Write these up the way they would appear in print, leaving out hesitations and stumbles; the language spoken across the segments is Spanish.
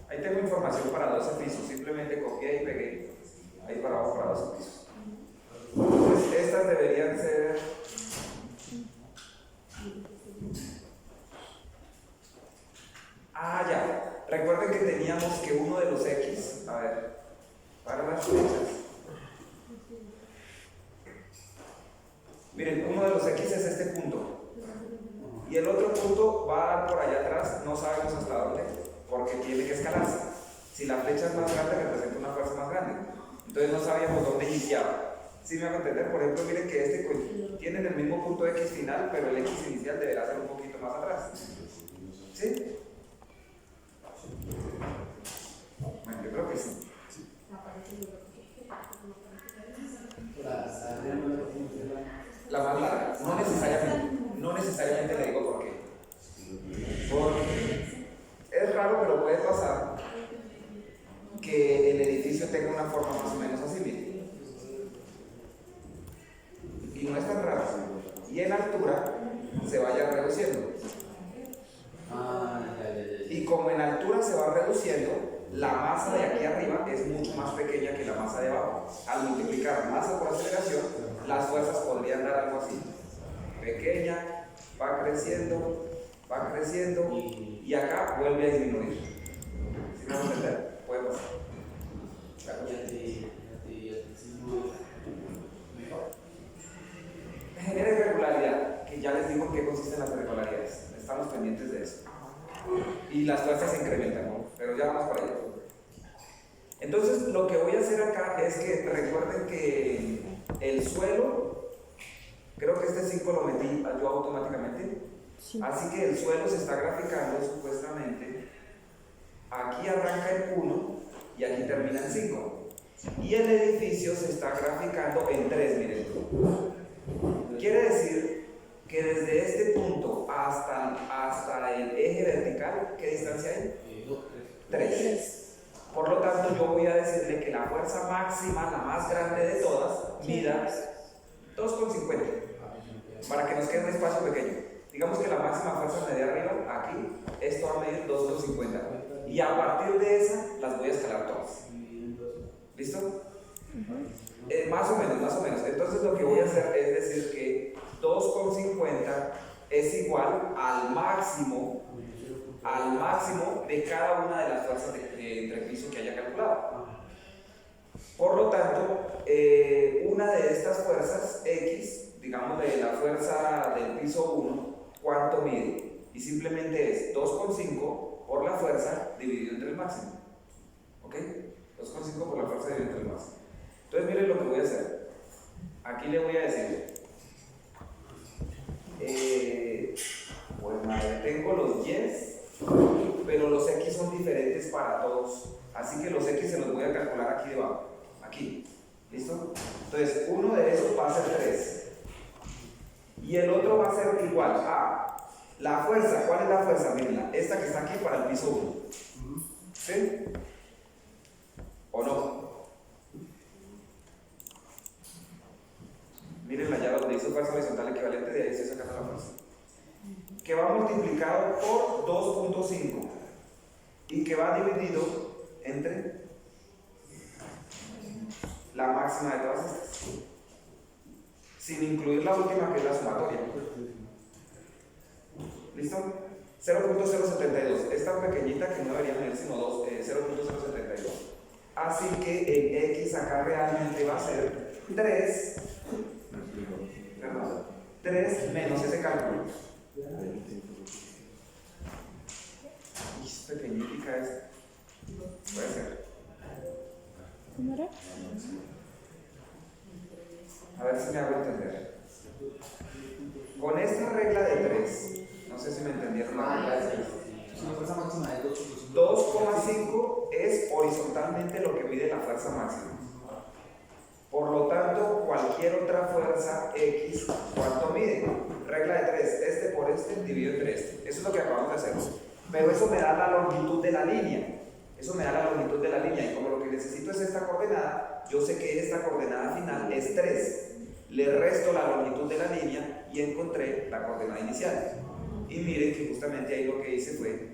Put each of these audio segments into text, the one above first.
Ahí tengo información para 12 pisos, simplemente copié y pegué ahí para abajo para 12 pisos. Entonces estas deberían ser ya, recuerden que teníamos que uno de los X, a ver, para las flechas, miren, uno de los X es este punto y el otro punto va a dar por allá atrás, no sabemos hasta dónde, porque tiene que escalarse. Si la flecha es más grande, representa una fuerza más grande, entonces no sabíamos dónde iniciaba. ¿Sí me hago entender? Por ejemplo, miren que este tiene el mismo punto X final, pero el X inicial deberá ser un poquito más atrás. ¿Sí? Bueno, yo creo que sí. La más larga, no necesariamente le digo por qué. Porque es raro, pero puede pasar que el edificio tenga una forma más o menos así, miren. Y no es tan raro. Y en altura se vaya reduciendo. Y como en altura se va reduciendo, la masa de aquí arriba es mucho más pequeña que la masa de abajo. Al multiplicar masa por aceleración, las fuerzas podrían dar algo así. Pequeña, va creciendo, y acá vuelve a disminuir. ¿Sí me van a entender? Puede pasar. Genera irregularidad, que ya les digo en qué consisten las irregularidades. Estamos pendientes de eso. Y las fuerzas se incrementan, ¿no? Pero ya vamos para allá. Entonces, lo que voy a hacer acá es que recuerden que el suelo, creo que este 5 lo metí yo automáticamente. Sí. Así que el suelo se está graficando supuestamente. Aquí arranca en 1 y aquí termina en 5. Y el edificio se está graficando en 3, miren. Quiere decir que desde este punto hasta el eje vertical, ¿qué distancia hay? 3. Por lo tanto, yo voy a decirle que la fuerza máxima, la más grande de todas, mida 2,50, para que nos quede un espacio pequeño. Digamos que la máxima fuerza me dé arriba, aquí, esto va a medir 2,50. Y a partir de esa, las voy a escalar todas. ¿Listo? Más o menos. Entonces lo que voy a hacer es decir que 2,50 es igual al máximo de cada una de las fuerzas de entrepiso que haya calculado. Por lo tanto, una de estas fuerzas X, digamos de la fuerza del piso 1, ¿cuánto mide? Y simplemente es 2,5 por la fuerza dividido entre el máximo. ¿Ok? 2,5 por la fuerza dividido entre el máximo. Entonces miren lo que voy a hacer. Aquí le voy a decir, pues madre, tengo los Y's, pero los X son diferentes para todos. Así que los X se los voy a calcular aquí debajo. Aquí. ¿Listo? Entonces uno de esos va a ser 3. Y el otro va a ser igual a la fuerza. ¿Cuál es la fuerza? Miren, esta que está aquí para el piso 1. ¿Sí? ¿O no? Miren la llave donde dice fuerza horizontal equivalente, de ahí estoy sacando la fuerza. Que va multiplicado por 2,5 y que va dividido entre la máxima de todas estas, sin incluir la última que es la sumatoria. ¿Listo? 0.072, es tan pequeñita que no debería medir sino 0.072. Así que en X acá realmente va a ser 3 menos ese cálculo. Y es pequeñita esta. Puede ser. ¿Cómo era? A ver si me hago entender. Con esta regla de 3, no sé si me entendieron la regla de 3. La fuerza máxima es 2,5 es horizontalmente lo que mide la fuerza máxima. Por lo tanto, cualquier otra fuerza X, ¿cuánto mide? Regla de 3, este por este dividido entre este. Eso es lo que acabamos de hacer. Pero eso me da la longitud de la línea. Y como lo que necesito es esta coordenada, yo sé que esta coordenada final es 3. Le resto la longitud de la línea y encontré la coordenada inicial. Y miren que justamente ahí lo que hice fue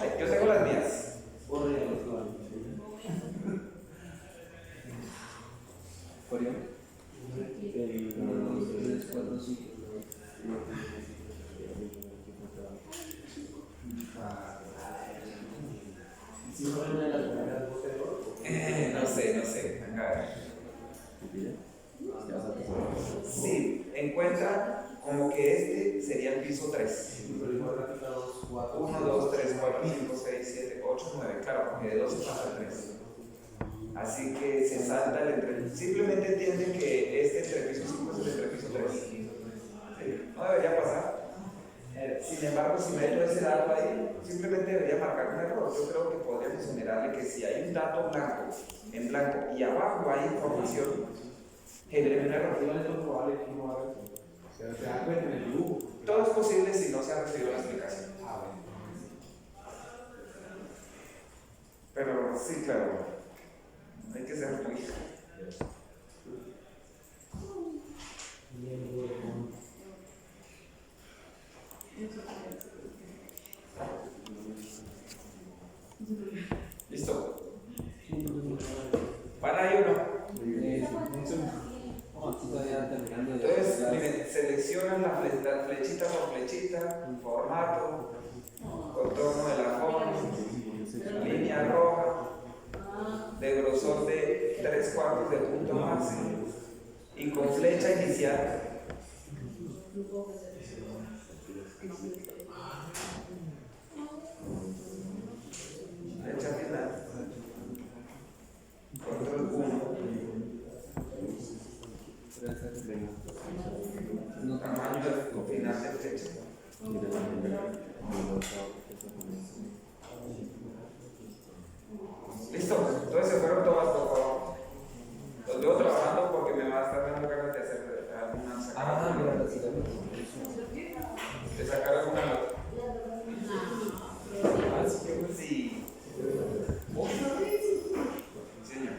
Ay, yo tengo las mías. No sé. Acá. Sí, encuentra como que este sería el piso 3. 1, 2, 3, 4, 5, 6, 7, 8, 9. Claro, porque de 2 se pasa al 3. Así que se salta el entrepiso. Simplemente entienden que este entrepiso 5 es el entrepiso 3. ¿Sí? No debería pasar. Sin embargo, si meto ese dato ahí, simplemente debería marcar un error. Yo creo que podríamos generarle que si hay un dato blanco, en blanco, y abajo hay información, genere un error. Todo es posible si no se ha recibido la explicación. Pero sí, claro, hay que ser muy. ¿Listo? ¿Van ahí o no? Entonces, miren, seleccionan la flechita por flechita, formato, contorno de la forma, línea roja, de grosor de 3/4 de punto máximo y con flecha inicial. Flecha final. Control 1. Tamaño final de flecha. ¿Listo? Entonces se fueron todas, por favor. Los veo trabajando porque me va a estar dando ganas de hacer alguna sacada. De sacar alguna nota. Sí. Señor.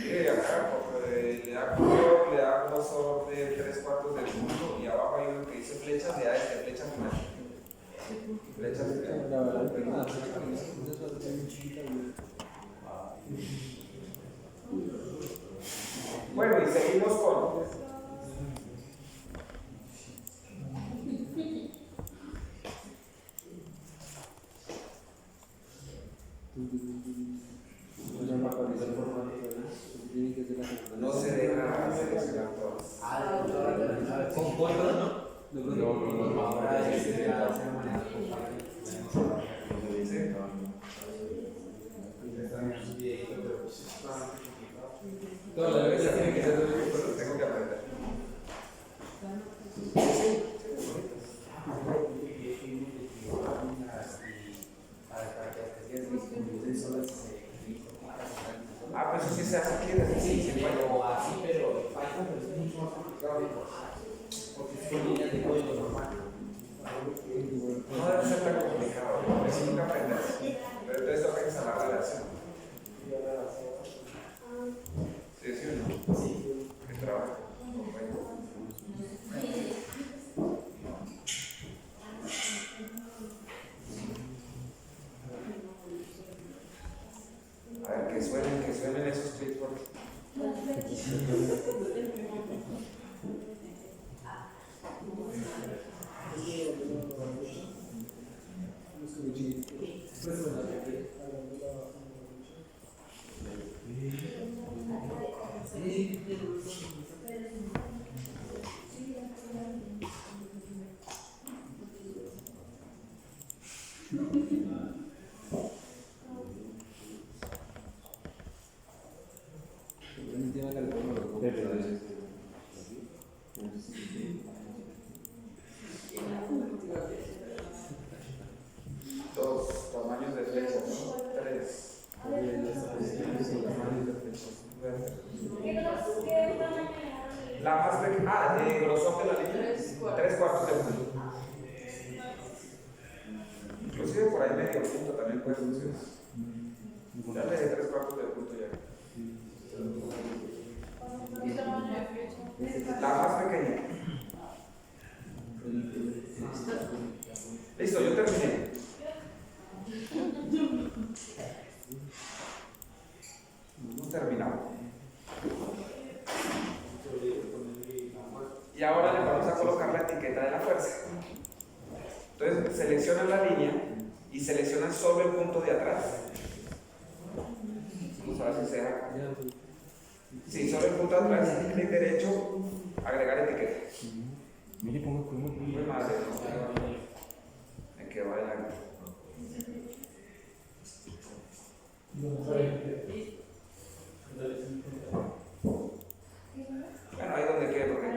Mire acá, le da color, le da grosor de 3/4 del punto y abajo hay uno que dice flechas, le da flecha final. Flecha final. Bueno, y seguimos con. No se deja seleccionar todas. Con cuatro, ¿no? Toda la vida tiene que ser de pero tengo que aprender. Ah, pues sí se hace aquí, sí, Pero así, pero Python es mucho más complicado porque son líneas de código normal. No debe ser tan complicado, eso nunca aprendes. Pero entonces toca instalar la relación. ¿Sí o no? Sí. ¿Qué trabajo? A ver, que suenen esos clips porque. Dos tamaños de flechas, ¿no? 3. La más pequeña, de grosor de la línea, 3/4 de punto. Inclusive por ahí medio punto también puede funcionar. Dale de 3/4 de punto ya. La más pequeña. Listo, yo terminé. Terminado. Y ahora le vamos a colocar la etiqueta de la fuerza. Entonces seleccionan la línea y seleccionan solo el punto de atrás. Vamos a ver si se deja. Sí, solo el punto de atrás, clic derecho, agregar etiqueta. Muy madre, no. Me quedó adelante. Bueno, ahí donde quede, porque no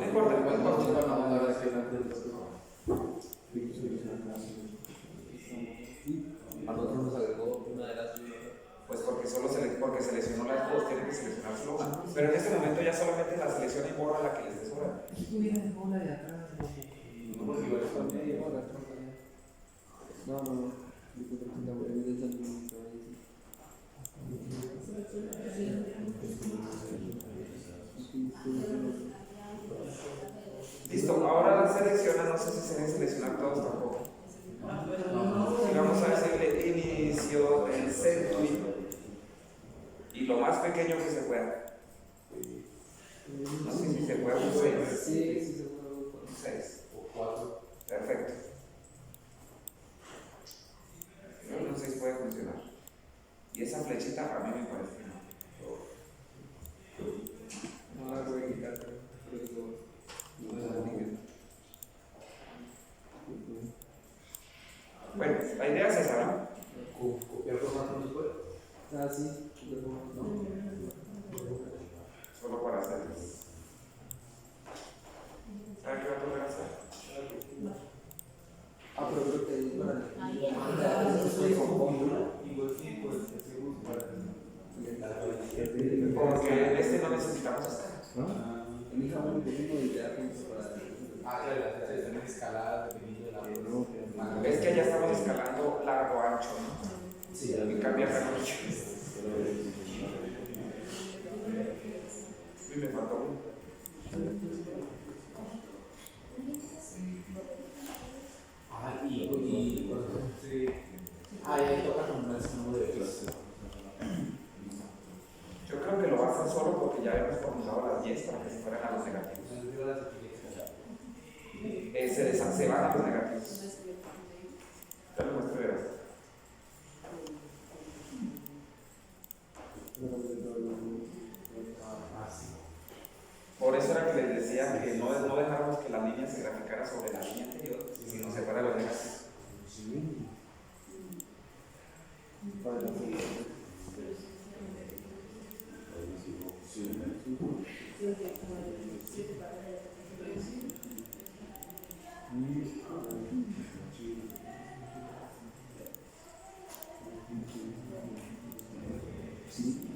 importa, no importa. A nosotros nos agregó una de las. Pues porque seleccionó las dos, tiene que seleccionar solo una. Pero en este momento ya solamente la selecciona y borra la que les dé sobra. Una de atrás. No, porque igual está medio. No. Listo, ahora la selecciona, no sé si se deben seleccionar todos tampoco. Y vamos a decirle inicio en century y lo más pequeño que se pueda. No sé si se puede un 6. Sí, se puede un 6. O 4. Perfecto. Un 6 puede funcionar. Y esa flechita a mí me parece que no. No la voy a quitar, Bueno, la idea es esa, ¿no? ¿Copiar formato no se puede? Ah, sí. No. Solo para hacer. ¿Sabes qué va a poder hacer? Pero creo que porque este no necesitamos estar. Elija un poquito de idea para. Claro, las escaladas dependiendo de la. Es que ya estamos escalando largo ancho, ¿no? Sí, Y cambiar la ancho. Y me faltó uno. Ahí toca con un máximo de clase. Yo creo que lo va a hacer solo porque ya hemos formulado las 10 para que se fueran a los negativos. Se van a los negativos. Ya lo muestro, verás. Por eso era que les decía que no dejáramos que la línea se graficara sobre la línea anterior, sino se fuera a los negativos.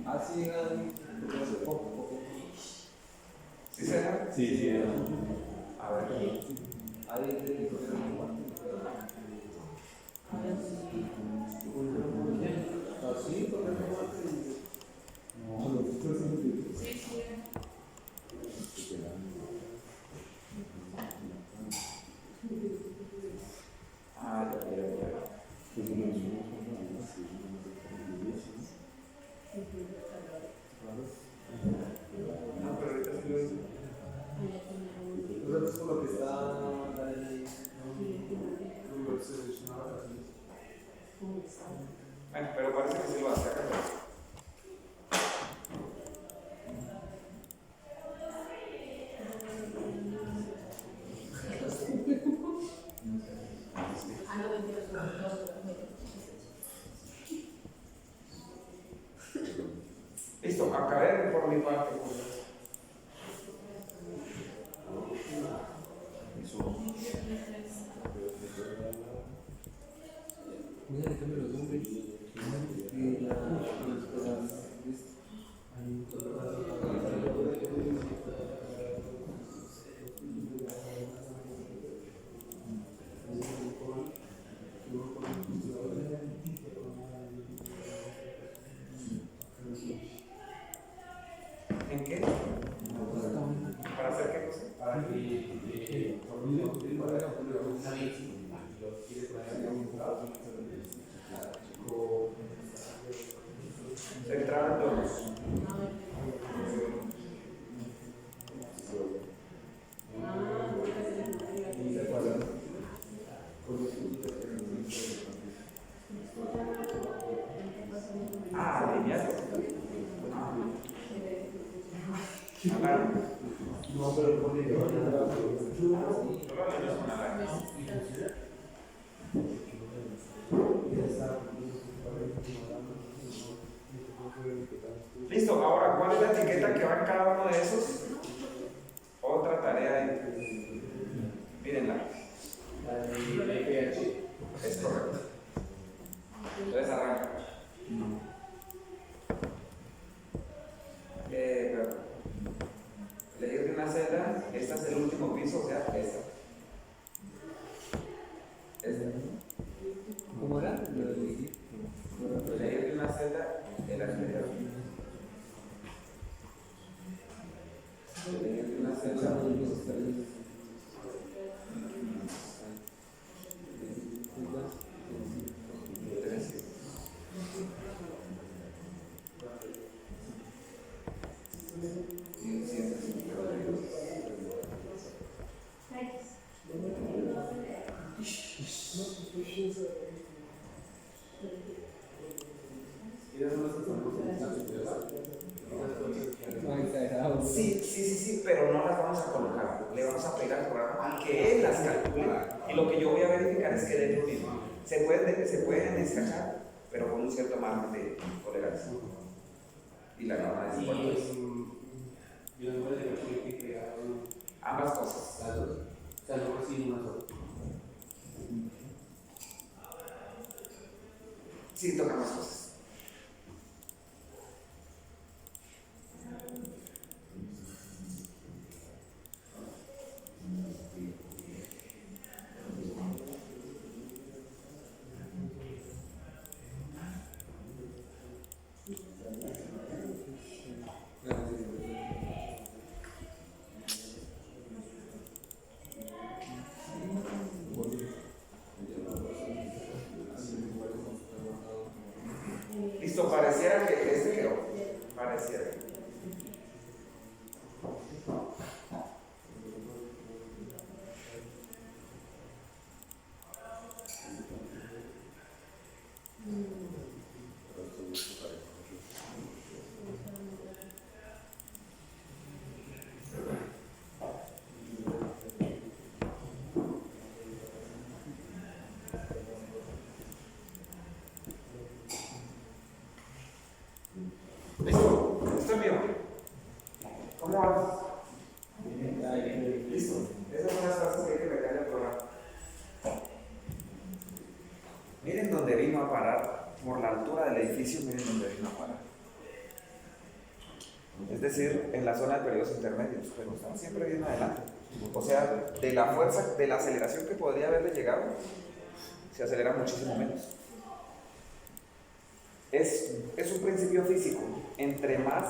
Así ¿Sí se da? Sí. A ver. ahí así No, pero ahorita sí lo hice. es por lo que está ahí. Bueno, pero parece que sí lo hace acá. Listo, acabé por mi parte. ¿En qué? ¿Para hacer qué cosa? Para que Centrar en todos. Ah, alineado. Claro. No, pero por Listo, ahora, ¿cuál es la etiqueta que va en cada uno de esos? Otra tarea ahí. Mírenla. Es correcto. Entonces arranca. Elegir de una celda, esta es el último piso, o sea, esta. ¿Cómo era? Elegir de una celda, el anterior. Elegir de una celda, Sí, pero no las vamos a colocar. Le vamos a pegar al programa y que él las calcule. Y lo que yo voy a verificar es que dé lo mismo. Se pueden escachar, pero con un cierto margen de tolerancia. Y la norma es igual. Ambas cosas. Sí, toca más cosas. Listo, pareciera que este quedó. Pareciera. Listo, esto es mío. ¿Cómo vas? Listo. Esas son las frases que hay que meter en el programa. Miren dónde vino a parar. Por la altura del edificio, miren dónde vino a parar. Es decir, en la zona de periodos intermedios, pero están siempre bien adelante. O sea, de la fuerza, de la aceleración que podría haberle llegado, se acelera muchísimo menos. Es un principio físico. Entre más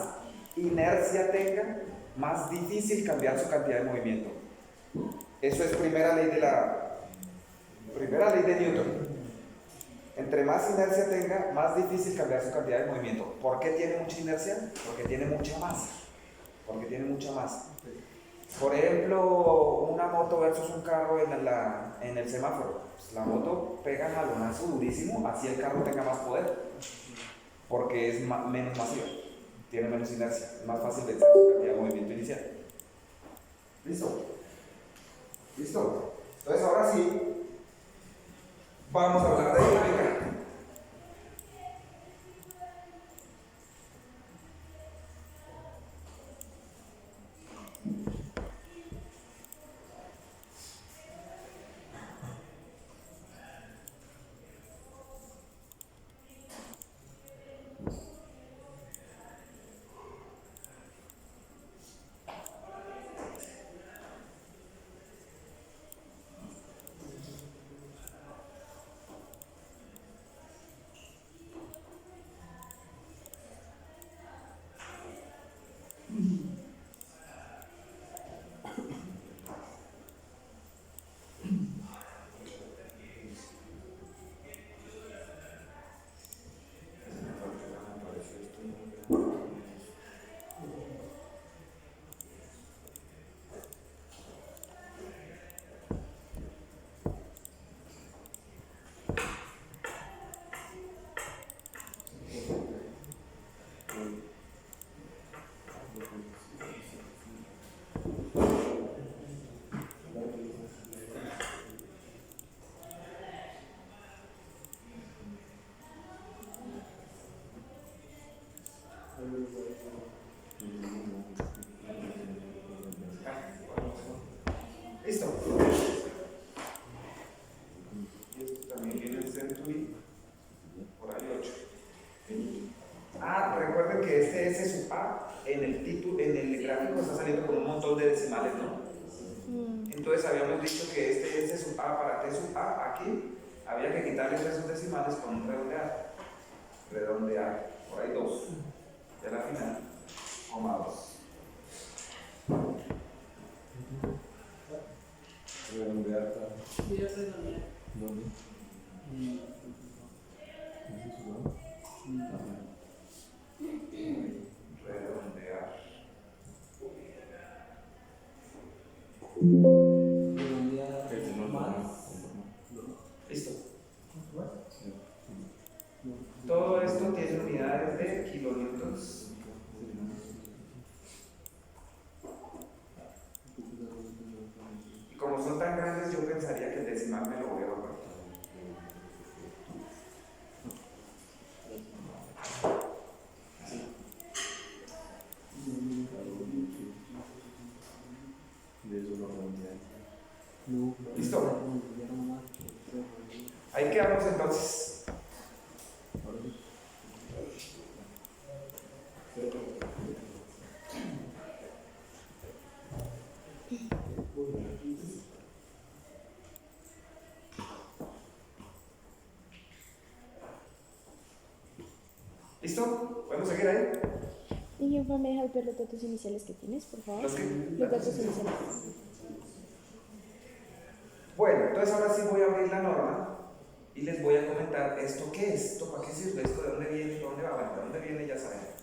inercia tenga, más difícil cambiar su cantidad de movimiento. Eso es primera ley de Newton. Entre más inercia tenga, más difícil cambiar su cantidad de movimiento. ¿Por qué tiene mucha inercia? Porque tiene mucha masa. Por ejemplo, una moto versus un carro en el semáforo. Pues la moto pega jalonazo durísimo, así el carro tenga más poder. Porque es menos masiva, tiene menos inercia, es más fácil vencer su cantidad de movimiento inicial. ¿Listo? Entonces ahora sí, vamos a hablar de dinámica. habíamos dicho que este S sub A para T sub A, aquí había que quitarle 3 decimales con un redondear. Redondear, por ahí 2. De la final, coma 2. Redondear. Voy a redondear. ¿Dónde? Redondear. Redondear más. Listo. Todo esto tiene unidades de kilonewtons. Y como son tan grandes, yo pensaría que el decimal me lo voy a ahorrar. ¿Listo? Ahí quedamos entonces. ¿Listo? ¿Podemos seguir ahí? ¿Y quién me deja ver los datos iniciales que tienes, por favor? Los que- Los datos iniciales. Bueno, entonces ahora sí voy a abrir la norma y les voy a comentar esto qué es, esto para qué sirve, esto de dónde viene, dónde va, bueno, de dónde viene ya saben.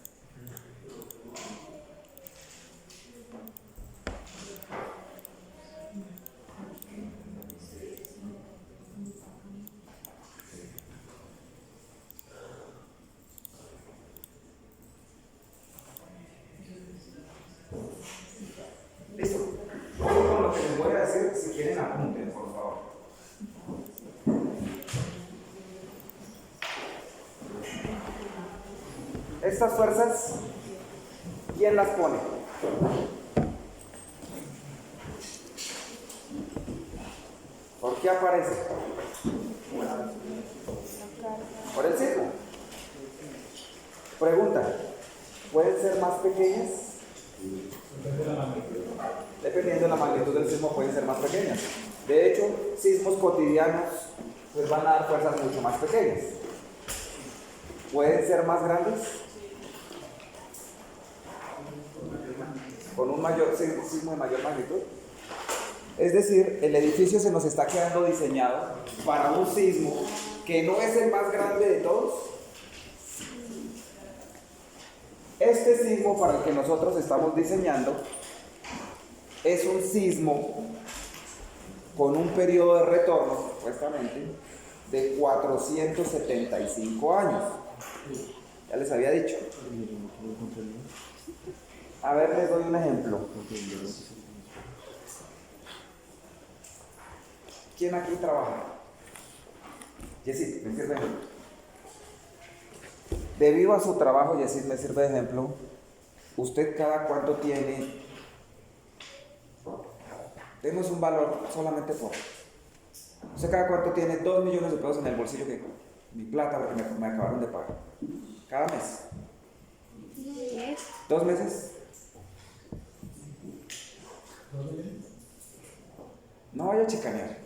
Listo. Ojo con lo que les voy a decir, si quieren apunten, por favor. Estas fuerzas, ¿quién las pone? ¿Por qué aparece? Por el sismo. Pregunta, ¿pueden ser más pequeñas? Dependiendo de la magnitud del sismo pueden ser más pequeñas. De hecho, sismos cotidianos pues van a dar fuerzas mucho más pequeñas. ¿Pueden ser más grandes? Con un mayor sismo de mayor magnitud. Es decir, el edificio se nos está quedando diseñado para un sismo que no es el más grande de todos. Este sismo para el que nosotros estamos diseñando es un sismo con un periodo de retorno, supuestamente, de 475 años. Ya les había dicho. A ver, les doy un ejemplo. ¿Quién aquí trabaja? Yesid, me sirve de ejemplo. Debido a su trabajo, Yesid, me sirve de ejemplo. ¿Usted cada cuánto tiene? Demos un valor solamente por. ¿Usted cada cuánto tiene 2 millones de pesos en el bolsillo que mi plata porque me acabaron de pagar? Cada mes. 2 meses. No vaya a chicanear.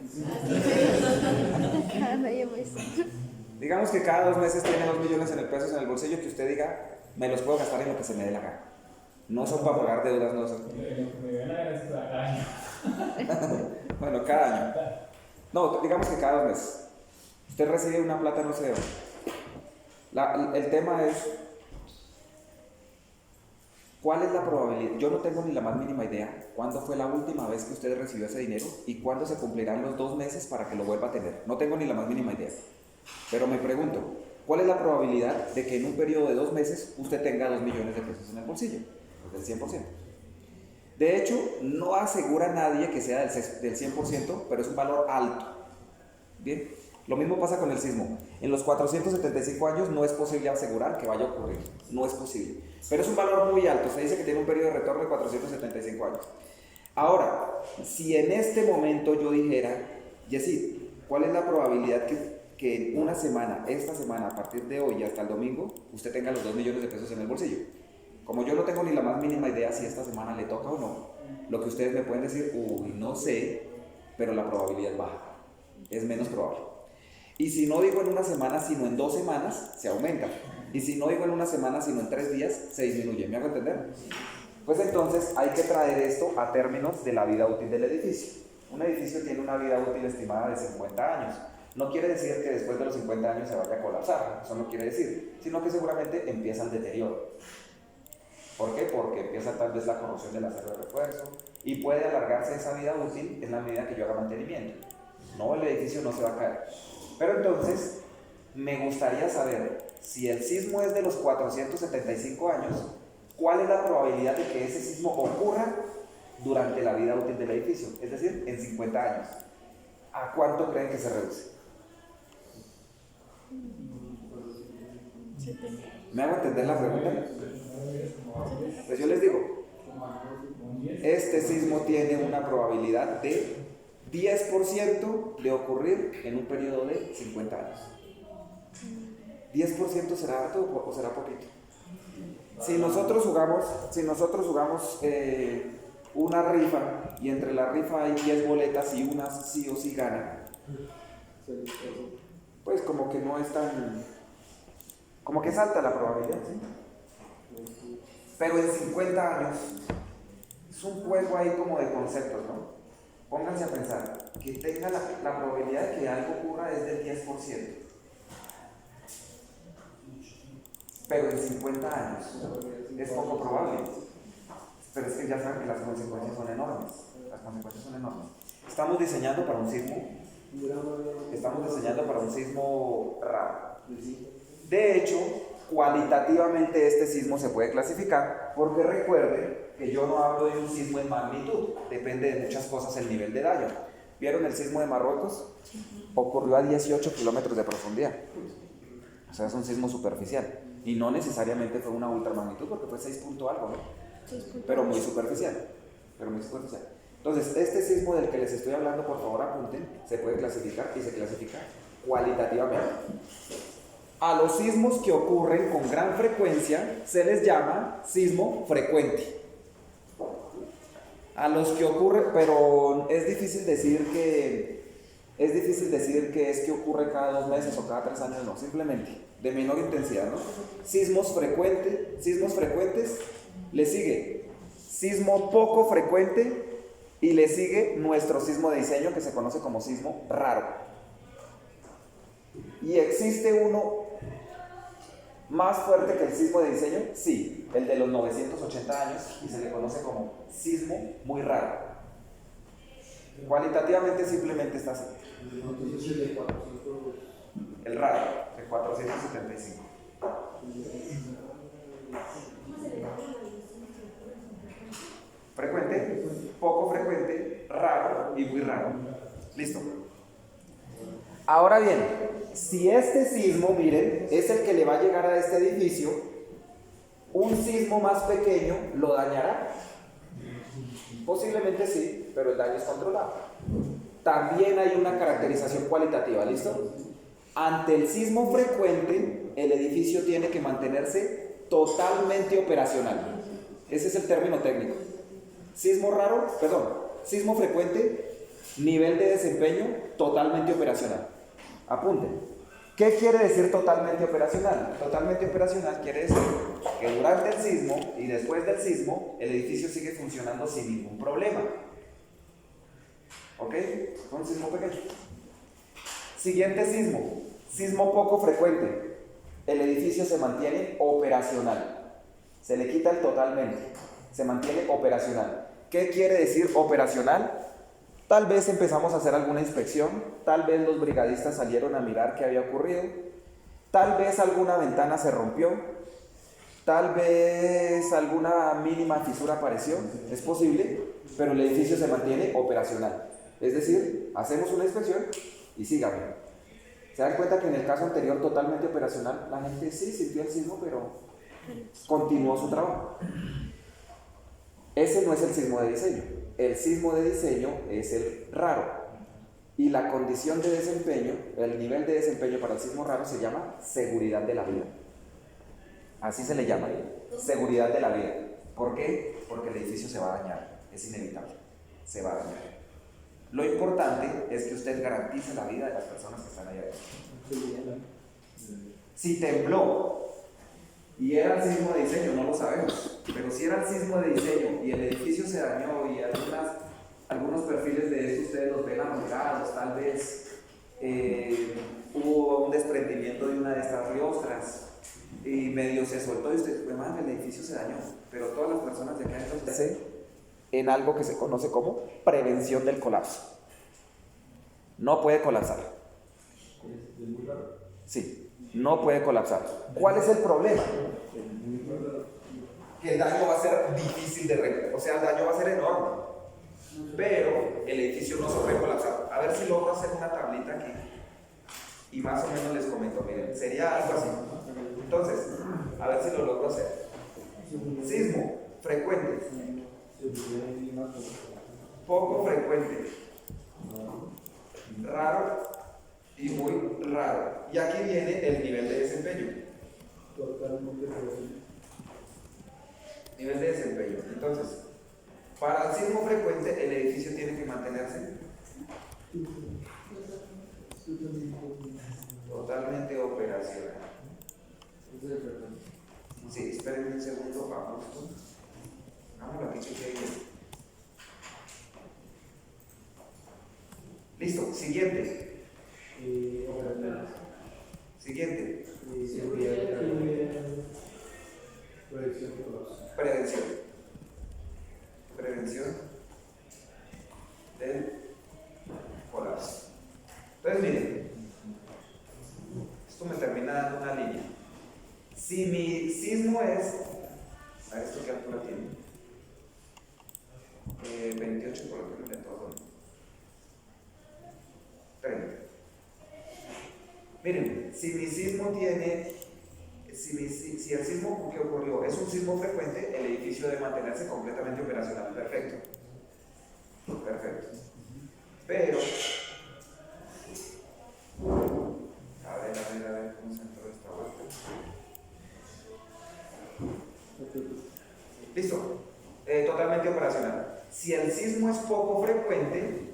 Digamos que cada 2 meses tiene 2 millones en el pesos en el bolsillo que usted diga, me los puedo gastar en lo que se me dé la gana. No son para pagar deudas, no son. Bueno, cada año. No, digamos que cada 2 meses. Usted recibe una plata, no sé de dónde. El tema es, ¿cuál es la probabilidad? Yo no tengo ni la más mínima idea cuándo fue la última vez que usted recibió ese dinero y cuándo se cumplirán los 2 meses para que lo vuelva a tener. No tengo ni la más mínima idea. Pero me pregunto, ¿cuál es la probabilidad de que en un periodo de 2 meses usted tenga 2 millones de pesos en el bolsillo? Pues del 100%. De hecho, no asegura nadie que sea del 100%, pero es un valor alto. Bien, lo mismo pasa con el sismo. En los 475 años no es posible asegurar que vaya a ocurrir. No es posible. Pero es un valor muy alto. Se dice que tiene un periodo de retorno de 475 años. Ahora, si en este momento yo dijera, Yesid, ¿cuál es la probabilidad que en una semana, esta semana, a partir de hoy hasta el domingo, usted tenga los 2 millones de pesos en el bolsillo? Como yo no tengo ni la más mínima idea si esta semana le toca o no, lo que ustedes me pueden decir, uy, no sé, pero la probabilidad es baja, es menos probable. Y si no digo en una semana, sino en 2 semanas, se aumenta. Y si no digo en una semana, sino en 3 días, se disminuye. ¿Me hago entender? Pues entonces hay que traer esto a términos de la vida útil del edificio. Un edificio tiene una vida útil estimada de 50 años. No quiere decir que después de los 50 años se vaya a colapsar, eso no quiere decir, sino que seguramente empieza el deterioro. ¿Por qué? Porque empieza tal vez la corrosión del acero de refuerzo y puede alargarse esa vida útil en la medida que yo haga mantenimiento. No, el edificio no se va a caer. Pero entonces, me gustaría saber, si el sismo es de los 475 años, ¿cuál es la probabilidad de que ese sismo ocurra durante la vida útil del edificio? Es decir, en 50 años. ¿A cuánto creen que se reduce? 70. ¿Me hago entender la pregunta? Pues yo les digo, este sismo tiene una probabilidad de 10% de ocurrir en un periodo de 50 años. ¿10% será harto o será poquito? Si nosotros jugamos una rifa y entre la rifa hay 10 boletas y una sí o sí gana, pues como que no es tan... como que es alta la probabilidad, ¿sí? Pero en 50 años es un juego ahí como de conceptos, ¿no? Pónganse a pensar, que tenga la probabilidad de que algo ocurra es del 10%. Pero en 50 años es poco probable. Pero es que ya saben que las consecuencias son enormes. Las consecuencias son enormes. Estamos diseñando para un sismo raro. De hecho, cualitativamente este sismo se puede clasificar porque recuerden que yo no hablo de un sismo en magnitud, depende de muchas cosas el nivel de daño. ¿Vieron el sismo de Marruecos? Ocurrió a 18 kilómetros de profundidad. O sea, es un sismo superficial. Y no necesariamente fue una ultramagnitud porque fue 6 punto algo, ¿no? Pero muy superficial. Entonces, este sismo del que les estoy hablando, por favor apunten, se puede clasificar y se clasifica cualitativamente. A los sismos que ocurren con gran frecuencia se les llama sismo frecuente. A los que ocurre, pero es difícil decir que es que ocurre cada 2 meses o cada 3 años, no, simplemente de menor intensidad, ¿no? Sismos frecuentes, le sigue sismo poco frecuente y le sigue nuestro sismo de diseño que se conoce como sismo raro. ¿Y existe uno más fuerte que el sismo de diseño? Sí, el de los 980 años y se le conoce como sismo muy raro. Cualitativamente simplemente está así. El raro, de 475. Frecuente, poco frecuente, raro y muy raro. Listo. Ahora bien, si este sismo, miren, es el que le va a llegar a este edificio, un sismo más pequeño lo dañará. Posiblemente sí, pero el daño es controlado. También hay una caracterización cualitativa, ¿listo? Ante el sismo frecuente, el edificio tiene que mantenerse totalmente operacional. Ese es el término técnico. Sismo frecuente, nivel de desempeño totalmente operacional. Apunten. ¿Qué quiere decir totalmente operacional? Totalmente operacional quiere decir que durante el sismo y después del sismo, el edificio sigue funcionando sin ningún problema. ¿Ok? Un sismo pequeño. Siguiente sismo. Sismo poco frecuente. El edificio se mantiene operacional. Se le quita el totalmente. Se mantiene operacional. ¿Qué quiere decir operacional? Tal vez empezamos a hacer alguna inspección, tal vez los brigadistas salieron a mirar qué había ocurrido, tal vez alguna ventana se rompió, tal vez alguna mínima fisura apareció, es posible, pero el edificio se mantiene operacional. Es decir, hacemos una inspección y sígame. ¿Se dan cuenta que en el caso anterior totalmente operacional, la gente sí sintió el sismo, pero continuó su trabajo? Ese no es el sismo de diseño. El sismo de diseño es el raro. Y la condición de desempeño, el nivel de desempeño para el sismo raro se llama seguridad de la vida. Así se le llama, seguridad de la vida. ¿Por qué? Porque el edificio se va a dañar. Es inevitable. Se va a dañar. Lo importante es que usted garantice la vida de las personas que están ahí adentro. Si tembló y era el sismo de diseño, no lo sabemos, pero si era el sismo de diseño y el edificio se dañó y algunos perfiles de eso ustedes los ven arrugados, tal vez hubo un desprendimiento de una de estas riostras y medio se soltó y usted, pues madre, el edificio se dañó, pero todas las personas de acá adentro en algo que se conoce como prevención del colapso. No puede colapsar. Sí, no puede colapsar. ¿Cuál es el problema? Que el daño va a ser difícil de recuperar, o sea, el daño va a ser enorme, pero el edificio no se puede colapsar. A ver si logro hacer una tablita aquí y más o menos les comento. Miren, sería algo así. Entonces, a ver si lo logro hacer. Sismo frecuente, poco frecuente, raro y muy raro. Y aquí viene el nivel de desempeño. Nivel de desempeño. Entonces, para el sismo frecuente, el edificio tiene que mantenerse totalmente operacional. Sí, esperen un segundo, vamos. Hagámoslo aquí, chequeé. Listo, siguiente. Siguiente. Prevención. Prevención del colapso. Entonces, miren, esto me termina dando una línea. Si mi sismo es, a ver esto qué altura tiene, 28 por lo que todo, 30. Miren, si mi sismo tiene, si el sismo que ocurrió es un sismo frecuente, el edificio debe mantenerse completamente operacional. Perfecto. Perfecto. Pero, a ver, ¿cómo se entró esta vuelta? Listo. Totalmente operacional. Si el sismo es poco frecuente,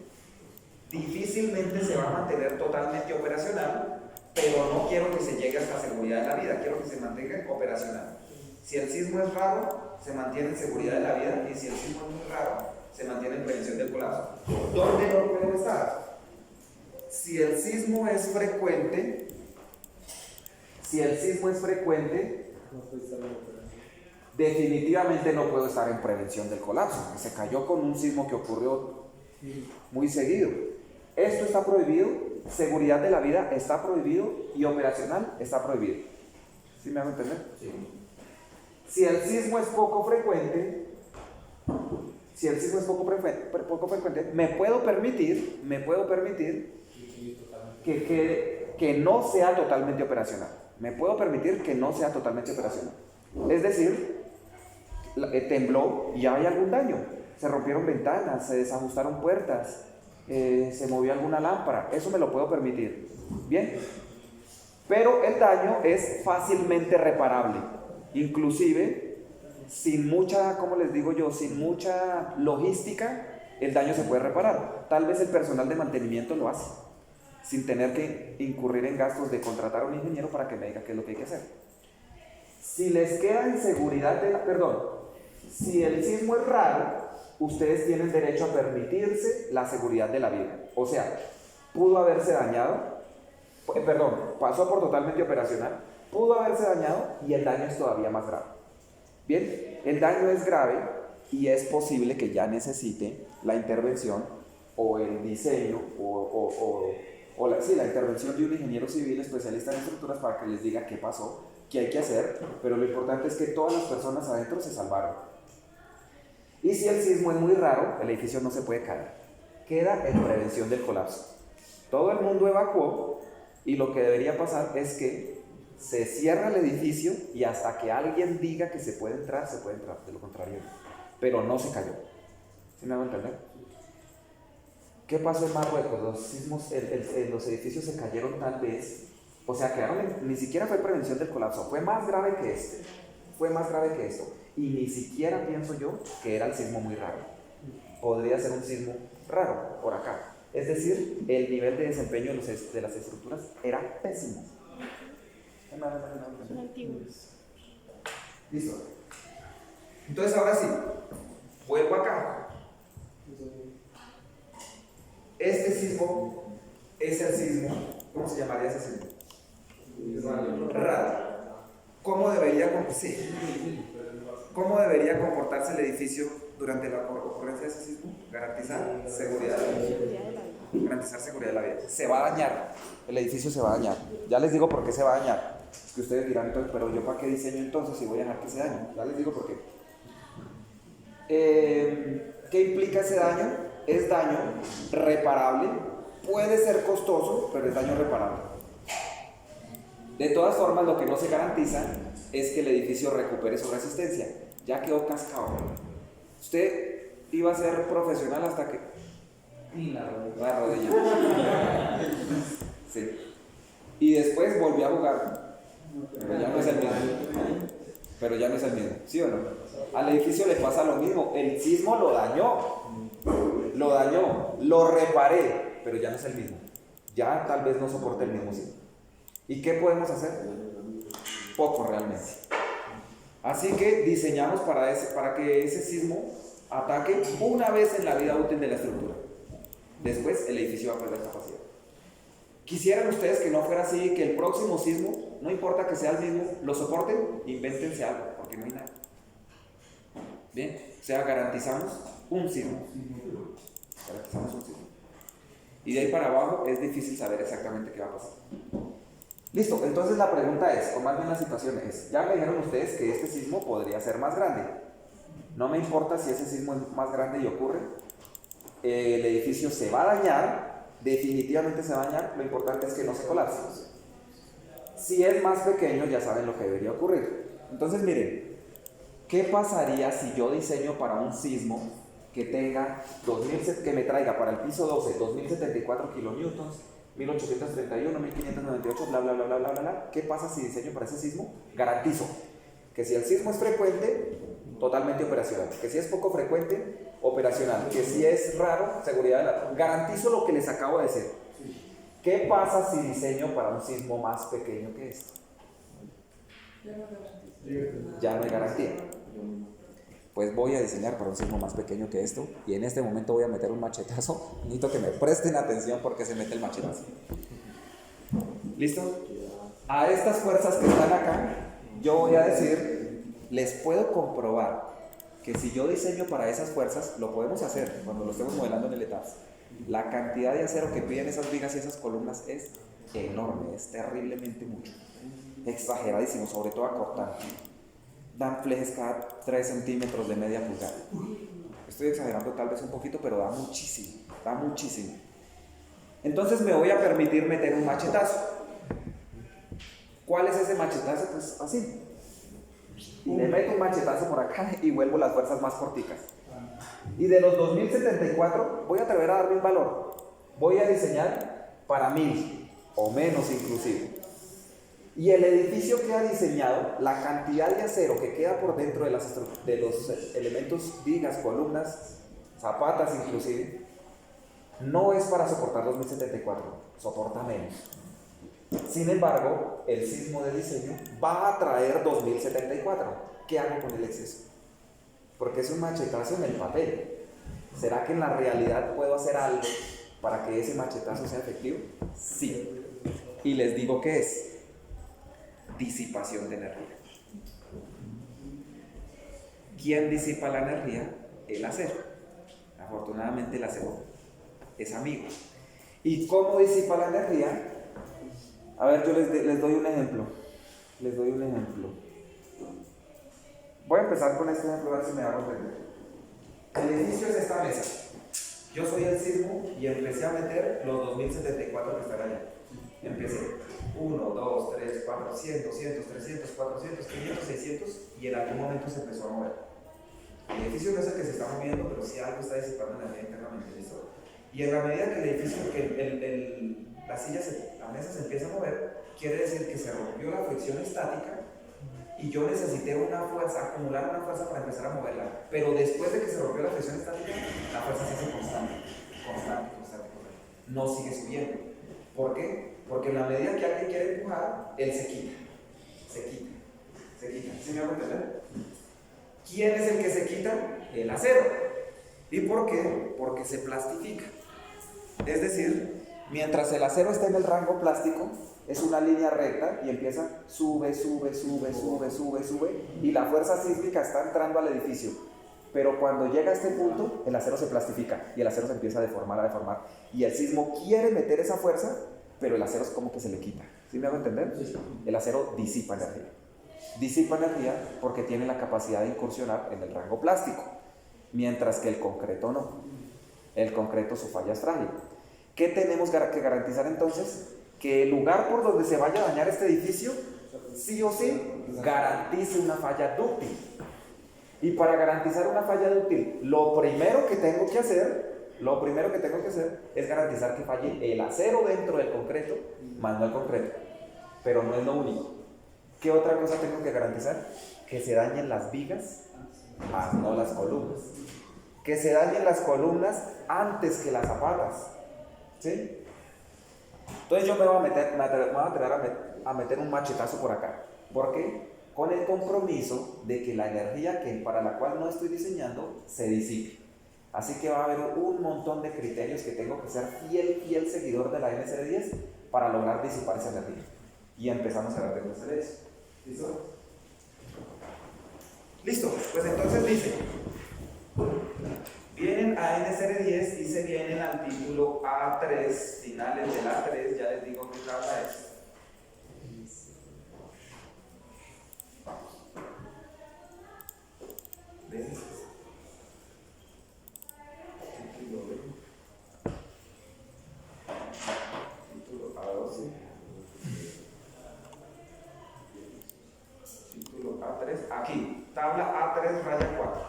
difícilmente se va a mantener totalmente operacional, pero no quiero que se llegue hasta seguridad de la vida, quiero que se mantenga operacional. Si el sismo es raro, se mantiene en seguridad de la vida, y si el sismo es muy raro, se mantiene en prevención del colapso. ¿Dónde no puedo estar? Si el sismo es frecuente, definitivamente no puedo estar en prevención del colapso. Se cayó con un sismo que ocurrió muy seguido. Esto está prohibido, seguridad de la vida está prohibido y operacional está prohibido. ¿Sí me hago entender? Sí. Si el sismo es poco frecuente, me puedo permitir que no sea totalmente operacional. Es decir, tembló y hay algún daño. Se rompieron ventanas, se desajustaron puertas, se movió alguna lámpara. Eso me lo puedo permitir. Bien. Pero el daño es fácilmente reparable. Inclusive, sin mucha, ¿cómo les digo yo? Sin mucha logística, el daño se puede reparar. Tal vez el personal de mantenimiento lo hace, sin tener que incurrir en gastos de contratar a un ingeniero para que me diga qué es lo que hay que hacer. Si les queda inseguridad si el sismo es raro, ustedes tienen derecho a permitirse la seguridad de la vida. O sea, pudo haberse dañado, pasó por totalmente operacional, pudo haberse dañado y el daño es todavía más grave. Bien, el daño es grave y es posible que ya necesite la intervención o el diseño la intervención de un ingeniero civil especialista en estructuras para que les diga qué pasó, qué hay que hacer, pero lo importante es que todas las personas adentro se salvaron. Y si el sismo es muy raro, el edificio no se puede caer, queda en prevención del colapso. Todo el mundo evacuó y lo que debería pasar es que se cierra el edificio y hasta que alguien diga que se puede entrar, de lo contrario, pero no se cayó. ¿Sí me hago entender? ¿Qué pasó en Marruecos? Los sismos, los edificios se cayeron tal vez, o sea, ni siquiera fue prevención del colapso, fue más grave que esto, y ni siquiera pienso yo que era el sismo muy raro. podría ser un sismo raro, por acá. Es decir, el nivel de desempeño de las estructuras era pésimo. Son antiguos. Listo. Entonces ahora sí, vuelvo acá. Este sismo es el sismo, ¿cómo se llamaría ese sismo? Raro. ¿Cómo debería comportarse el edificio durante la ocurrencia de ese sismo? Garantizar seguridad de la vida. Garantizar seguridad de la vida. Se va a dañar, el edificio se va a dañar. Ya les digo por qué se va a dañar. Es que ustedes dirán entonces, pero yo para qué diseño entonces si voy a dejar que se dañe. Ya les digo por qué. ¿Qué implica ese daño? Es daño reparable, puede ser costoso, pero es daño reparable. De todas formas, lo que no se garantiza es que el edificio recupere su resistencia. Ya quedó cascado. Usted iba a ser profesional hasta que... La rodilla. Sí. Y después volvió a jugar. Pero ya no es el mismo. ¿Sí o no? Al edificio le pasa lo mismo. El sismo lo dañó, lo reparé, pero ya no es el mismo. Ya tal vez no soporte el mismo sismo. ¿Y qué podemos hacer? Poco realmente. Así que diseñamos para que ese sismo ataque una vez en la vida útil de la estructura. Después el edificio va a perder capacidad. ¿Quisieran ustedes que no fuera así, que el próximo sismo, no importa que sea el mismo, lo soporten? Invéntense algo, porque no hay nada. Bien, o sea, garantizamos un sismo. Y de ahí para abajo es difícil saber exactamente qué va a pasar. Listo, entonces la pregunta es, o más bien la situación es, ya me dijeron ustedes que este sismo podría ser más grande. No me importa si ese sismo es más grande y ocurre. El edificio se va a dañar, definitivamente se va a dañar, lo importante es que no se colapse. Si es más pequeño, ya saben lo que debería ocurrir. Entonces miren, ¿qué pasaría si yo diseño para un sismo que tenga que me traiga para el piso 12 2074 kilonewtons, 1831, 1598, bla bla bla bla bla bla? ¿Qué pasa si diseño para ese sismo? Garantizo que si el sismo es frecuente, totalmente operacional, que si es poco frecuente, operacional, que si es raro, seguridad de la... Garantizo lo que les acabo de decir. ¿Qué pasa si diseño para un sismo más pequeño que este? Ya no hay garantía. Pues voy a diseñar para un sismo más pequeño que esto, y en este momento voy a meter un machetazo. Necesito que me presten atención porque se mete el machetazo. ¿Listo? A estas fuerzas que están acá, yo voy a decir, les puedo comprobar que si yo diseño para esas fuerzas, lo podemos hacer cuando lo estemos modelando en el ETAPS. La cantidad de acero que piden esas vigas y esas columnas es enorme, es terriblemente mucho, exageradísimo, sobre todo acortando. Dan flejes cada 3 centímetros de media pulgada. Estoy exagerando tal vez un poquito, pero da muchísimo. Entonces me voy a permitir meter un machetazo. ¿Cuál es ese machetazo? Pues así. Le meto un machetazo por acá y vuelvo las fuerzas más corticas. Y de los 2074 voy a atrever a darle un valor. Voy a diseñar para 1000 o menos inclusive. Y el edificio que ha diseñado, la cantidad de acero que queda por dentro de los elementos, vigas, columnas, zapatas inclusive, no es para soportar 2074, soporta menos. Sin embargo, el sismo de diseño va a traer 2074. ¿Qué hago con el exceso? Porque es un machetazo en el papel. ¿Será que en la realidad puedo hacer algo para que ese machetazo sea efectivo? Sí. Y les digo que es disipación de energía. ¿Quién disipa la energía? El acero. Afortunadamente el acero es amigo. ¿Y cómo disipa la energía? A ver, yo les doy un ejemplo. Voy a empezar con este ejemplo a ver si me hago entender. El edificio es esta mesa. Yo soy el sismo y empecé a meter los 2074 que están allá. Empecé 1, 2, 3, 400, 200, 300, 400, 500, 600 y en algún momento se empezó a mover. El edificio no es el que se está moviendo, pero sí algo está disipando energía internamente. ¿Listo? Y en la medida que el edificio, la mesa se empieza a mover, quiere decir que se rompió la fricción estática y yo necesité una fuerza, acumular una fuerza para empezar a moverla, pero después de que se rompió la fricción estática, la fuerza se hace constante, no sigue subiendo. ¿Por qué? Porque en la medida que alguien quiere empujar, él se quita. ¿Sí me hago entender? ¿Quién es el que se quita? El acero. ¿Y por qué? Porque se plastifica. Es decir, mientras el acero está en el rango plástico, es una línea recta y empieza, sube, y la fuerza sísmica está entrando al edificio. Pero cuando llega a este punto, el acero se plastifica y el acero se empieza a deformar. Y el sismo quiere meter esa fuerza, pero el acero es como que se le quita. ¿Sí me hago entender? El acero disipa energía. Disipa energía porque tiene la capacidad de incursionar en el rango plástico, mientras que el concreto no. El concreto, su falla es frágil. ¿Qué tenemos que garantizar entonces? Que el lugar por donde se vaya a dañar este edificio, sí o sí, garantice una falla dúctil. Y para garantizar una falla dúctil, lo primero que tengo que hacer es garantizar que falle el acero dentro del concreto, más no el concreto. Pero no es lo único. ¿Qué otra cosa tengo que garantizar? Que se dañen las vigas, más no las columnas. Que se dañen las columnas antes que las zapatas. ¿Sí? Entonces yo me voy a meter un machetazo por acá. ¿Por qué? Con el compromiso de que la energía para la cual no estoy diseñando se disipe. Así que va a haber un montón de criterios que tengo que ser fiel seguidor de la NSR10 para lograr disipar esa energía. Y empezamos a ver de hacer eso. ¿Listo? Listo, pues entonces dice, vienen a NSR10 y se vienen al título A3, finales del A3, ya les digo qué tabla es. ¿Ven? Título A12. Título A3, aquí, tabla A3 raya 4.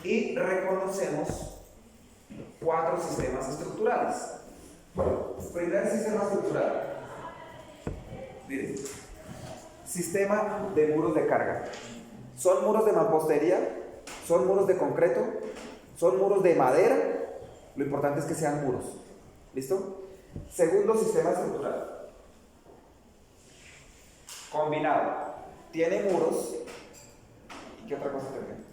Y reconocemos 4 sistemas estructurales. Primer sistema estructural. Miren, sistema de muros de carga. ¿Son muros de mampostería? ¿Son muros de concreto? ¿Son muros de madera? Lo importante es que sean muros. ¿Listo? Segundo sistema estructural. Combinado. Tiene muros. ¿Y qué otra cosa tiene?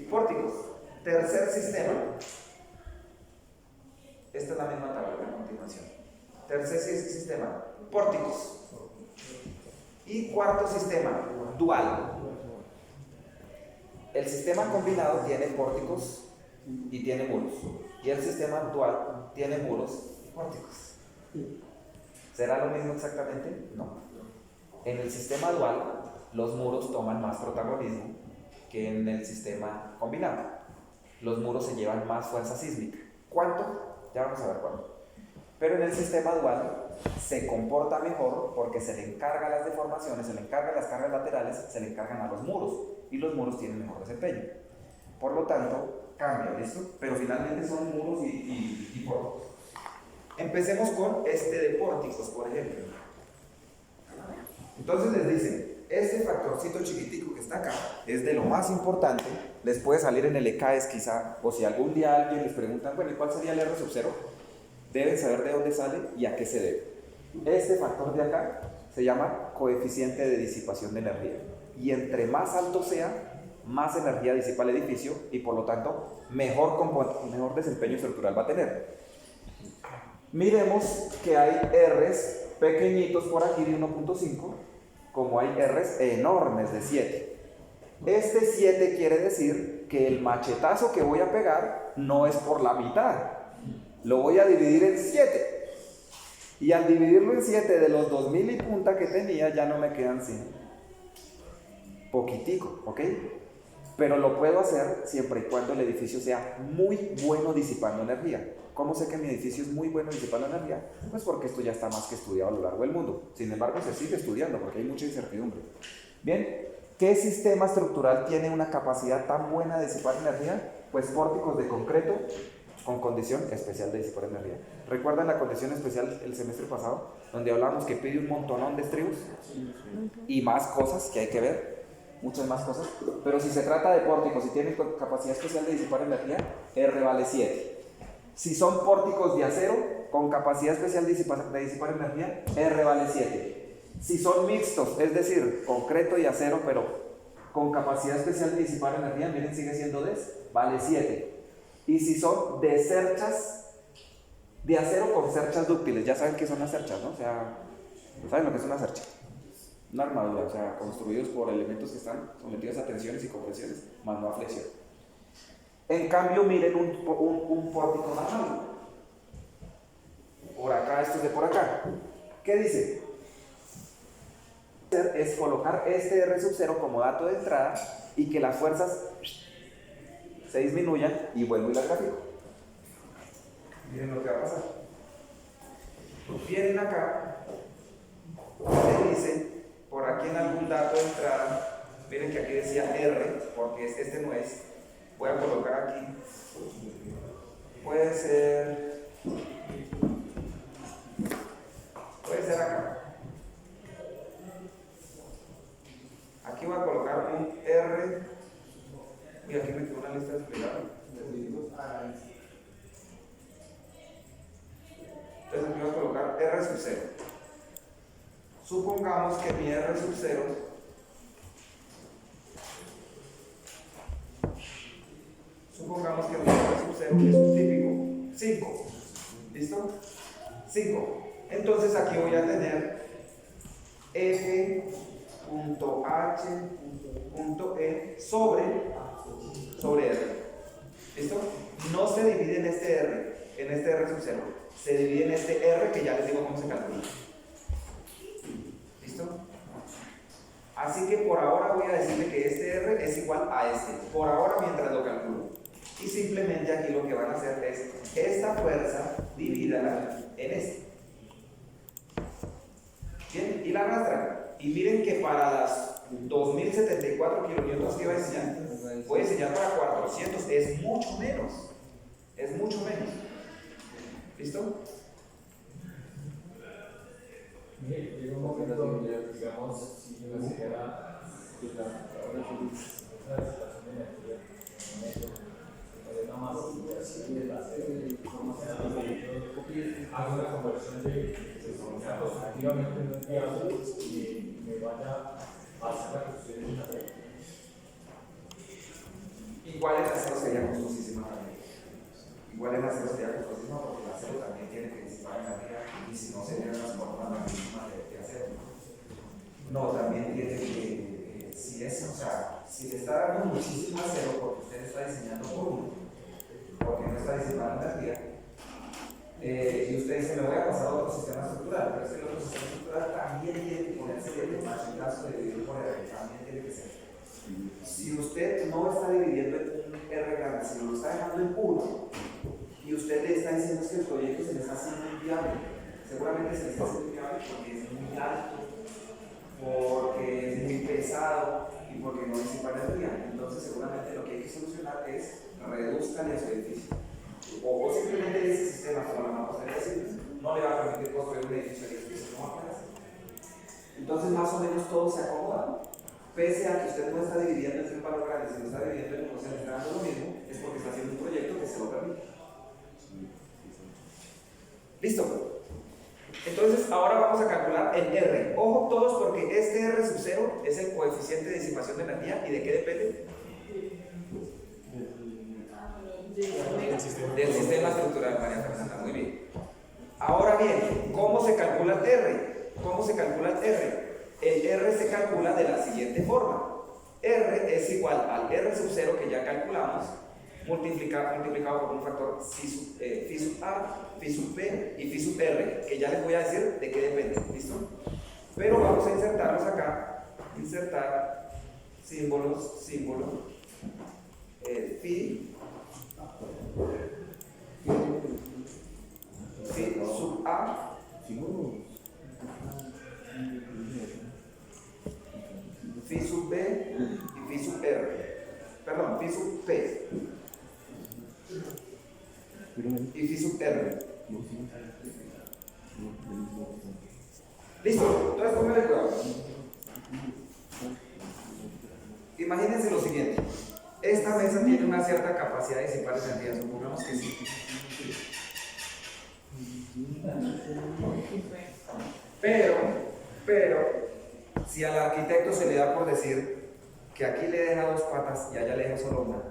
Pórticos. Tercer sistema. Esta es la misma tabla a continuación. Tercer sistema, pórticos. Y cuarto sistema, dual. El sistema combinado tiene pórticos y tiene muros. Y el sistema dual tiene muros y pórticos. ¿Será lo mismo exactamente? No. En el sistema dual, los muros toman más protagonismo que en el sistema combinado. Los muros se llevan más fuerza sísmica. ¿Cuánto? Ya vamos a ver cuánto. Pero en el sistema dual se comporta mejor porque se le encarga las deformaciones, se le encargan las cargas laterales, se le encargan a los muros y los muros tienen mejor desempeño. Por lo tanto, cambia, ¿listo? Pero finalmente son muros y pórticos. Empecemos con este de pórticos, por ejemplo. Entonces les dicen, este factorcito chiquitico que está acá es de lo más importante. Les puede salir en el ECAES quizá, o si algún día alguien les pregunta, bueno, ¿cuál sería el R sub 0? Deben saber de dónde sale y a qué se debe. Este factor de acá se llama coeficiente de disipación de energía. Y entre más alto sea, más energía disipa el edificio y por lo tanto mejor desempeño estructural va a tener. Miremos que hay R's pequeñitos por aquí de 1.5, como hay R's enormes de 7. Este 7 quiere decir que el machetazo que voy a pegar no es por la mitad, lo voy a dividir en 7. Y al dividirlo en 7 de los 2000 y punta que tenía, ya no me quedan 100. Poquitico, ¿ok? Pero lo puedo hacer siempre y cuando el edificio sea muy bueno disipando energía. ¿Cómo sé que mi edificio es muy bueno disipando energía? Pues porque esto ya está más que estudiado a lo largo del mundo. Sin embargo, se sigue estudiando porque hay mucha incertidumbre. Bien, ¿qué sistema estructural tiene una capacidad tan buena de disipar energía? Pues pórticos de concreto con condición especial de disipar energía. ¿Recuerdan la condición especial el semestre pasado? Donde hablábamos que pide un montonón de estribos y más cosas que hay que ver, muchas más cosas. Pero si se trata de pórticos y tienen capacidad especial de disipar energía, R vale 7. Si son pórticos de acero con capacidad especial de disipar energía, R vale 7. Si son mixtos, es decir, concreto y acero, pero con capacidad especial de disipar energía, miren, sigue siendo DES, vale 7. Y si son de cerchas, de acero con cerchas dúctiles, ya saben qué son las cerchas, ¿no? O sea, ¿saben lo que es una cercha? Una armadura, o sea, construidos por elementos que están sometidos a tensiones y compresiones, más no a flexión. En cambio, miren un pórtico normal. Por acá, esto es de por acá. ¿Qué dice? Es colocar este R sub 0 como dato de entrada y que las fuerzas se disminuyan y vuelvo y la gráfico. Miren lo que va a pasar. Vienen acá, se dice, por aquí en algún dato de entrada, miren que aquí decía R, porque este no es. Voy a colocar aquí. Puede ser acá. Aquí voy a colocar un R. Y aquí me quedó una lista desplegada. Entonces aquí voy a colocar R sub 0. Supongamos que mi R sub 0 es un típico 5. ¿Listo? 5. Entonces aquí voy a tener F.H.E sobre R. ¿Listo? No se divide en este R sub 0. Se divide en este R que ya les digo cómo se calcula. ¿Listo? Así que por ahora voy a decirle que este R es igual a este. Por ahora mientras lo calculo. Y simplemente aquí lo que van a hacer es esta fuerza divídala en este. Bien, y la arrastran. Y miren que para las 2074 kilonewtons que voy a enseñar para 400, es mucho menos. Es mucho menos. ¿Listo? Llega un momento donde, digamos, si yo la siguiera, la situación de energía, nada más, hago una conversión de constructivamente en un diálogo y me vaya a hacer la construcción de una red. Igual el acero sería costosísima también. Igual el acero sería costosísima porque el acero también tiene que disipar energía y si no serían las formas magnífimas de acero. No, también tiene que, si le está dando muchísimo acero porque usted está diseñando por uno, porque no está disipando energía, y usted dice, me voy a pasar a otro sistema estructural, pero ese otro sistema estructural también tiene que ponerse de más en caso de dividir por R, también tiene que ser. Si usted no está dividiendo en un R grande, sino lo está dejando en 1, y usted le está diciendo que el proyecto se le está haciendo inviable, seguramente se le está haciendo inviable porque es muy alto, porque es muy pesado y porque no disipa energía. Entonces seguramente lo que hay que solucionar es reduzcan su edificio. O simplemente ese sistema, como la vamos a decir, no le va a permitir construir un edificio de edificio, no va a poder hacer. Entonces más o menos todo se acomoda. Pese a que usted no está dividiendo entre un valor grande, sino está dividiendo en un porcentaje grande lo mismo, es porque está haciendo un proyecto que se lo permite. ¿Listo? Entonces ahora vamos a calcular el R. Ojo todos porque este R sub 0 es el coeficiente de disipación de energía. ¿Y de qué depende? Del sistema estructural, María Fernanda. Muy bien. Ahora bien, ¿cómo se calcula el R? ¿Cómo se calcula el R? El R se calcula de la siguiente forma. R es igual al R sub 0 que ya calculamos, multiplicado por un factor phi sub A, phi sub B y phi sub R, que ya les voy a decir de qué depende. ¿Listo? Pero vamos a insertarlos acá. Insertar símbolos, phi sub A, phi sub B y phi sub R. Perdón, phi sub P. y phi sub r. Listo, entonces póngale cuidado. Imagínense lo siguiente. Esta mesa tiene una cierta capacidad de disipar energía, supongamos que sí. Pero, si al arquitecto se le da por decir que aquí le deja dos patas y allá le deja solo una,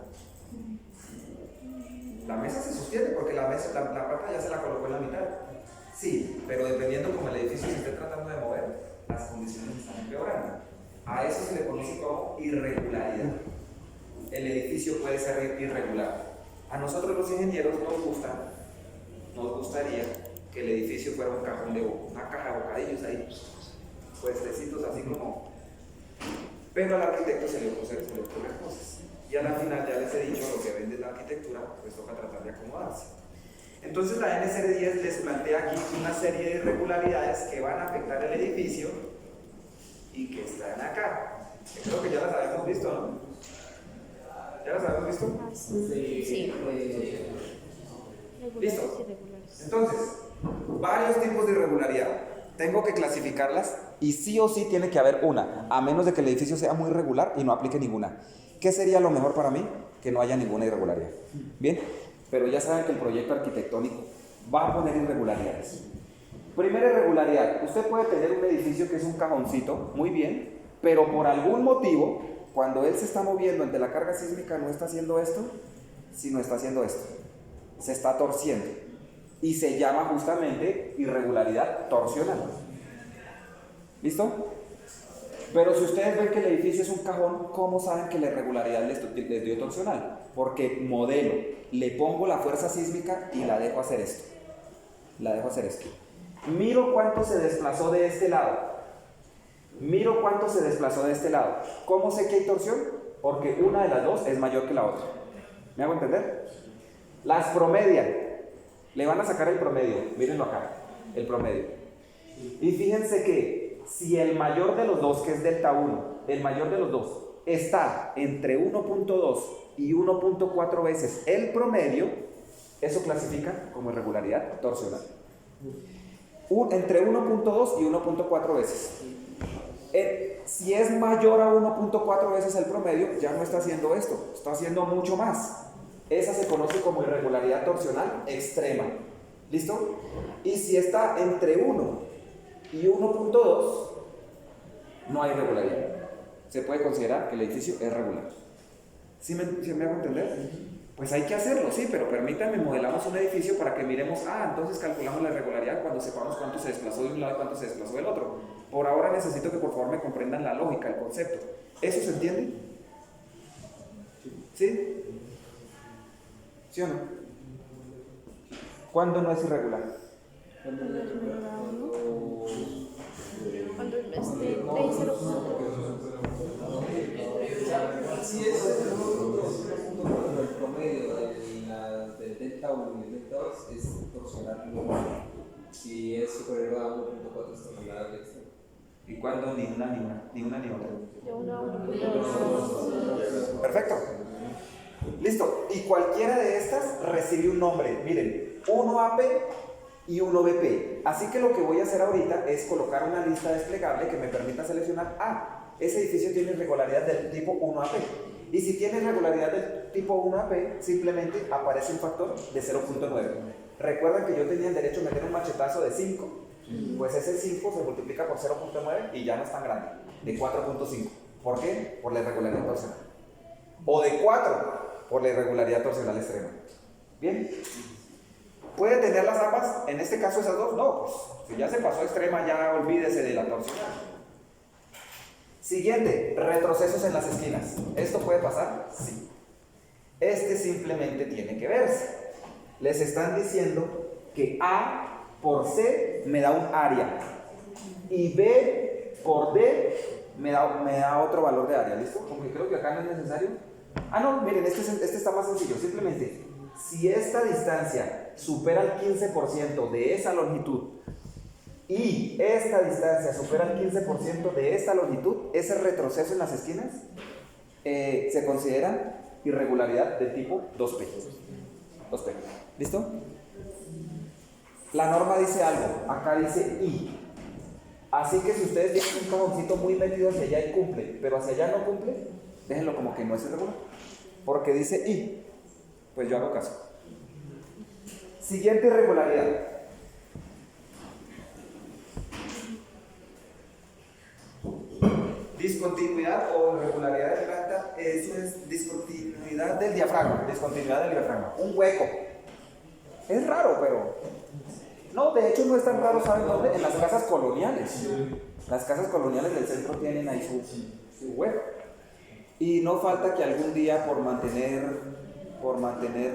la mesa se sostiene porque la pata ya se la colocó en la mitad. Sí, pero dependiendo como el edificio se esté tratando de mover, las condiciones están empeorando. A eso se le conoce como irregularidad. El edificio puede ser irregular. A nosotros los ingenieros nos gustaría que el edificio fuera un cajón una caja de bocadillos ahí, puestecitos así como. Pero al arquitecto se le ocurren cosas. Y a la final ya les he dicho lo que vende la arquitectura, pues toca tratar de acomodarse. Entonces la NSR 10 les plantea aquí una serie de irregularidades que van a afectar el edificio y que están acá. Creo que ya las habíamos visto, ¿no? ¿Ya las habíamos visto? Sí. ¿Listo? Entonces, varios tipos de irregularidad. Tengo que clasificarlas y sí o sí tiene que haber una, a menos de que el edificio sea muy irregular y no aplique ninguna. ¿Qué sería lo mejor para mí? Que no haya ninguna irregularidad. Bien, pero ya saben que el proyecto arquitectónico va a poner irregularidades. Primera irregularidad, usted puede tener un edificio que es un cajoncito, muy bien, pero por algún motivo, cuando él se está moviendo ante la carga sísmica, no está haciendo esto, sino está haciendo esto. Se está torciendo. Y se llama justamente irregularidad torsional. ¿Listo? Pero si ustedes ven que el edificio es un cajón, ¿cómo saben que la irregularidad les dio torsional? Porque modelo, le pongo la fuerza sísmica y la dejo hacer esto. Miro cuánto se desplazó de este lado. ¿Cómo sé que hay torsión? Porque una de las dos es mayor que la otra. ¿Me hago entender? Las promedian. Le van a sacar el promedio. Mírenlo acá. El promedio. Y fíjense que si el mayor de los dos, que es delta 1, el mayor de los dos, está entre 1.2 y 1.4 veces el promedio, eso clasifica como irregularidad torsional. Entre 1.2 y 1.4 veces. Si es mayor a 1.4 veces el promedio, ya no está haciendo esto, está haciendo mucho más. Esa se conoce como irregularidad torsional extrema. ¿Listo? Y si está entre 1 y 1.2, no hay irregularidad. Se puede considerar que el edificio es regular. ¿Sí me hago entender? Pues hay que hacerlo, sí, pero permítanme, modelamos un edificio para que miremos, entonces calculamos la irregularidad cuando sepamos cuánto se desplazó de un lado y cuánto se desplazó del otro. Por ahora necesito que por favor me comprendan la lógica, el concepto. ¿Eso se entiende? ¿Sí? ¿Sí o no? ¿Cuándo no es irregular? Cuando esté 3.04. Si es el promedio del delta 1 y el delta 2 es torsional. Si es superior a 1.4 es torsional extra. ¿Y cuándo ni una ni otra? De 1 a 1.2. Perfecto. Listo. Y cualquiera de estas recibe un nombre. Miren, 1AP y 1BP. Así que lo que voy a hacer ahorita es colocar una lista desplegable que me permita seleccionar ese edificio tiene irregularidad del tipo 1AP. Y si tiene irregularidad del tipo 1AP, simplemente aparece un factor de 0.9. Recuerdan que yo tenía el derecho a meter un machetazo de 5. Pues ese 5 se multiplica por 0.9 y ya no es tan grande, de 4.5. ¿Por qué? Por la irregularidad torsional. O de 4 por la irregularidad torsional extrema. ¿Bien? ¿Puede tener las ambas? En este caso esas dos, no, pues si ya se pasó a extrema ya olvídese de la torsional. Siguiente, retrocesos en las esquinas. ¿Esto puede pasar? Sí. Este simplemente tiene que verse. Les están diciendo que A por C me da un área y B por D me da otro valor de área. ¿Listo? Porque creo que acá no es necesario. No, miren, este está más sencillo. Simplemente, si esta distancia supera el 15% de esa longitud y esta distancia supera el 15% de esta longitud, ese retroceso en las esquinas se considera irregularidad de tipo 2P. 2P. ¿Listo? La norma dice algo, acá dice I. Así que si ustedes tienen un cajoncito muy metido hacia allá y cumple, pero hacia allá no cumple, déjenlo como que no es irregular. Porque dice I. Pues yo hago caso. Siguiente irregularidad. Discontinuidad o irregularidad de planta, eso es discontinuidad del diafragma. Discontinuidad del diafragma. Un hueco. Es raro, pero... No, de hecho no es tan raro, ¿saben dónde? En las casas coloniales. Las casas coloniales del centro tienen ahí su hueco. Y no falta que algún día por mantener,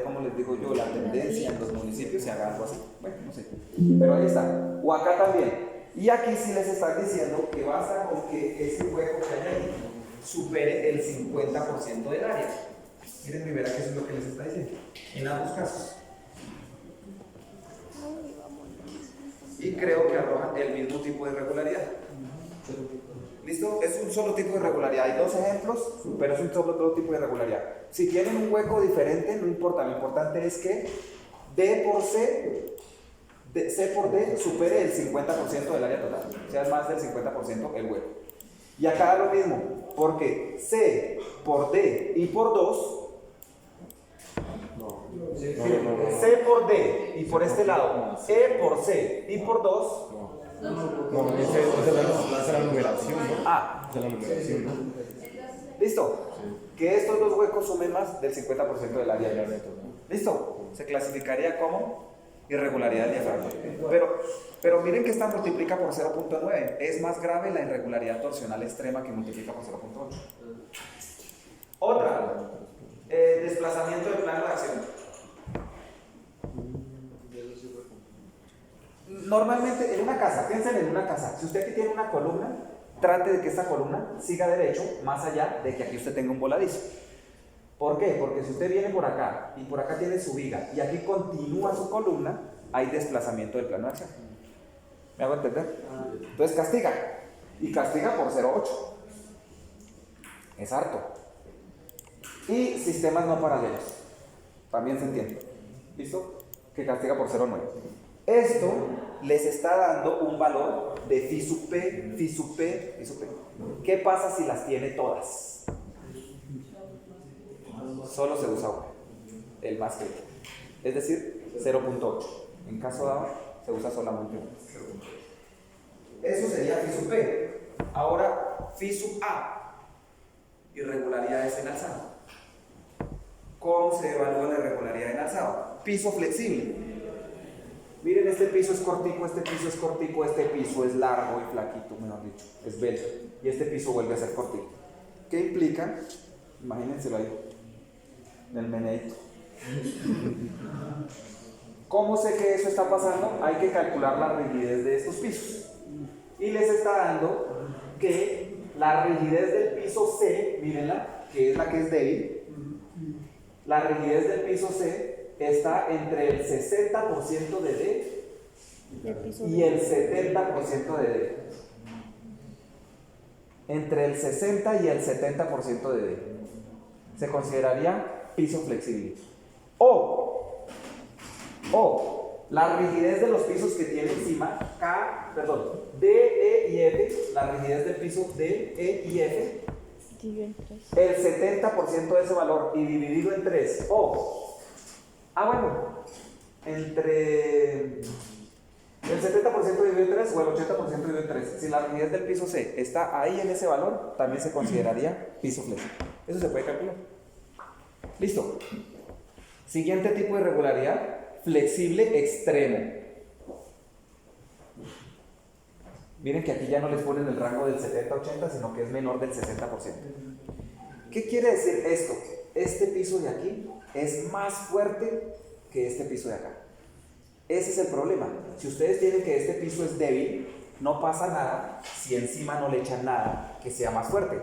como les digo yo, la tendencia en los municipios se haga algo así. Bueno, no sé. Pero ahí está. O acá también. Y aquí sí les están diciendo que basta con que ese hueco que hay ahí supere el 50% del área. Miren, Rivera, que eso es lo que les está diciendo. En ambos casos. Y creo que arrojan el mismo tipo de irregularidad. ¿Listo? Es un solo tipo de irregularidad. Hay dos ejemplos, pero es un solo tipo de irregularidad. Si tienen un hueco diferente, no importa. Lo importante es que D por C, C por D supere el 50% del área total. O sea, es más del 50% el hueco. Y acá lo mismo, porque C por D y por 2, C por D y por este lado, E por C y por 2. No, esa es la numeración, ¿no? Ah, Esa es la numeración, ¿no? ¿listo? Que estos dos huecos sumen más del 50% del área del neto. ¿Listo? Se clasificaría como irregularidad del diafragma. Pero miren que esta multiplica por 0.9. Es más grave la irregularidad torsional extrema que multiplica por 0.8. Otra, desplazamiento del plano de acción. Normalmente en una casa, piensen en una casa, si usted aquí tiene una columna, trate de que esta columna siga derecho más allá de que aquí usted tenga un voladizo. ¿Por qué? Porque si usted viene por acá y por acá tiene su viga y aquí continúa su columna, hay desplazamiento del plano de acción. ¿Me hago entender? Entonces castiga, y castiga por 0.8. Es harto. Y sistemas no paralelos, también se entiende. ¿Listo? Que castiga por 0.9. Esto les está dando un valor de phi sub p, phi sub p, phi sub p. ¿Qué pasa si las tiene todas? Solo se usa uno, el más crítico. Es decir, 0.8. En caso dado, se usa solamente uno. Eso sería phi sub p. Ahora, phi sub a. Irregularidades en alzado. ¿Cómo se evalúa la irregularidad en alzado? Piso flexible. Miren, este piso es cortico, este piso es cortico, este piso es largo y flaquito, mejor dicho, es bello. Y este piso vuelve a ser cortico. ¿Qué implica? Imagínenselo ahí, en el meneito. ¿Cómo sé que eso está pasando? Hay que calcular la rigidez de estos pisos. Y les está dando que la rigidez del piso C, mírenla, que es la que es débil, la rigidez del piso C está entre el 60% de D y el 70% de D. Entre el 60 y el 70% de D. Se consideraría piso flexible. O la rigidez de los pisos que tiene encima, D, E y F, la rigidez del piso D, E y F, el 70% de ese valor y dividido en 3. Entre el 70% dividido en 3 o el 80% dividido en 3. Si la rigidez del piso C está ahí en ese valor, también se consideraría piso flexible. Eso se puede calcular. Listo. Siguiente tipo de irregularidad, flexible extremo. Miren que aquí ya no les ponen el rango del 70-80, sino que es menor del 60%. ¿Qué quiere decir esto? Este piso de aquí es más fuerte que este piso de acá. Ese es el problema. Si ustedes tienen que este piso es débil, no pasa nada si encima no le echan nada que sea más fuerte.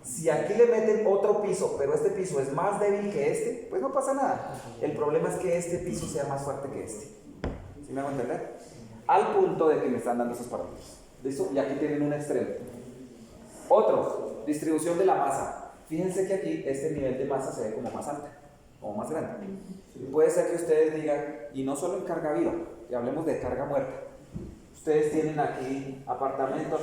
Si aquí le meten otro piso, pero este piso es más débil que este, pues no pasa nada. El problema es que este piso sea más fuerte que este. ¿Sí me hago entender? Al punto de que me están dando esos parámetros. ¿Listo? Y aquí tienen un extremo. Otro, distribución de la masa. Fíjense que aquí este nivel de masa se ve como más alta. o más grande. Puede ser que ustedes digan, y no solo en carga viva, que hablemos de carga muerta. Ustedes tienen aquí apartamento,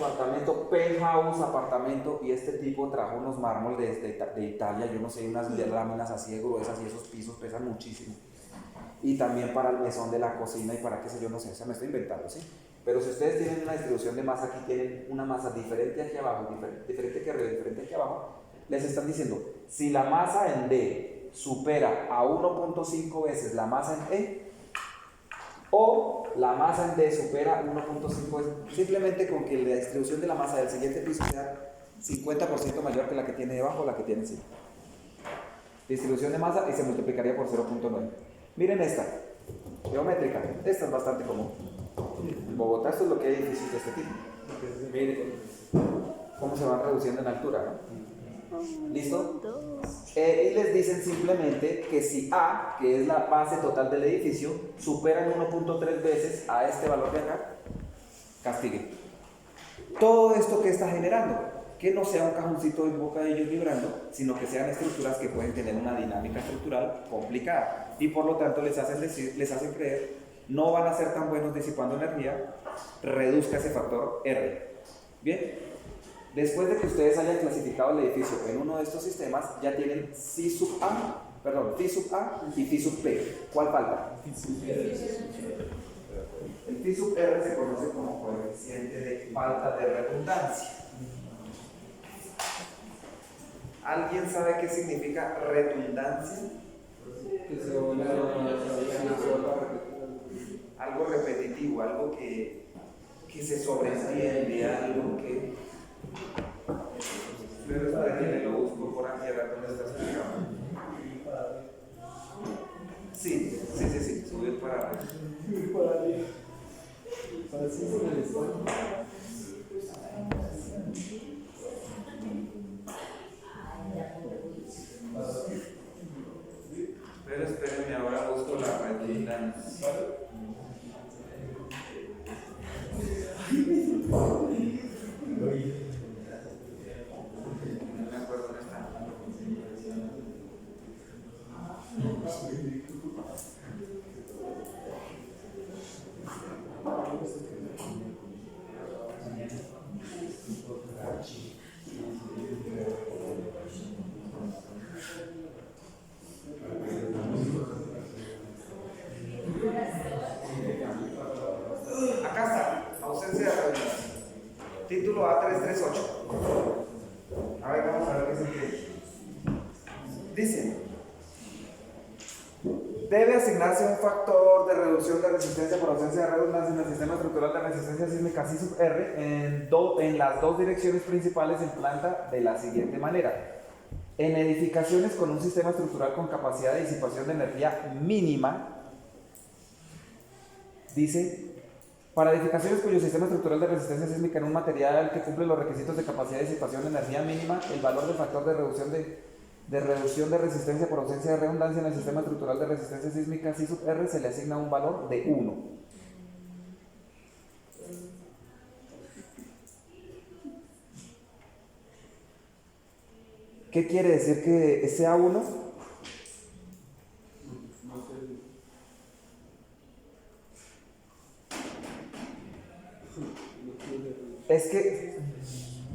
penthouse, apartamento, y este tipo trajo unos mármoles de Italia, yo no sé, unas láminas así de gruesas, y esos pisos pesan muchísimo. Y también para el mesón de la cocina y para qué sé yo, no sé, se me estoy inventando, ¿sí? Pero si ustedes tienen una distribución de masa, aquí tienen una masa diferente aquí abajo, diferente aquí arriba, diferente aquí abajo, les están diciendo, si la masa en D supera a 1.5 veces la masa en E, o la masa en D supera 1.5 veces, simplemente con que la distribución de la masa del siguiente piso sea 50% mayor que la que tiene debajo o la que tiene encima. Distribución de masa y se multiplicaría por 0.9. Miren esta, geométrica, esta es bastante común. En Bogotá esto es lo que hay edificios de este tipo. Miren cómo se van reduciendo en altura, ¿no? ¿Listo? Y les dicen simplemente que si A, que es la base total del edificio, supera en 1.3 veces a este valor de acá, castigue. Todo esto que está generando, que no sea un cajoncito en boca de ellos vibrando, sino que sean estructuras que pueden tener una dinámica estructural complicada y por lo tanto les hacen creer, no van a ser tan buenos disipando energía, reduzca ese factor R. Bien. Después de que ustedes hayan clasificado el edificio en uno de estos sistemas, ya tienen phi sub A y phi sub P. ¿Cuál falta? El phi sub R se conoce como coeficiente de falta de redundancia. ¿Alguien sabe qué significa redundancia? Algo repetitivo, algo que se sobreentiende, algo que... Pero para que lo busco por aquí, a ver dónde está explicado. Sí, subir para arriba. Pero espérenme, ahora busco la redundancia. Acá está, ausencia de redundancia. Título A338. A ver, vamos a ver qué se entiende. Dice, debe asignarse un factor de reducción de resistencia por ausencia de redundancia en el sistema estructural de resistencia sísmica phi sub R en las dos direcciones principales en planta de la siguiente manera. En edificaciones con un sistema estructural con capacidad de disipación de energía mínima, dice, para edificaciones cuyo sistema estructural de resistencia sísmica en un material que cumple los requisitos de capacidad de disipación de energía mínima, el valor del factor de reducción de resistencia por ausencia de redundancia en el sistema estructural de resistencia sísmica phi sub R se le asigna un valor de 1. ¿Qué quiere decir que sea 1? Es que,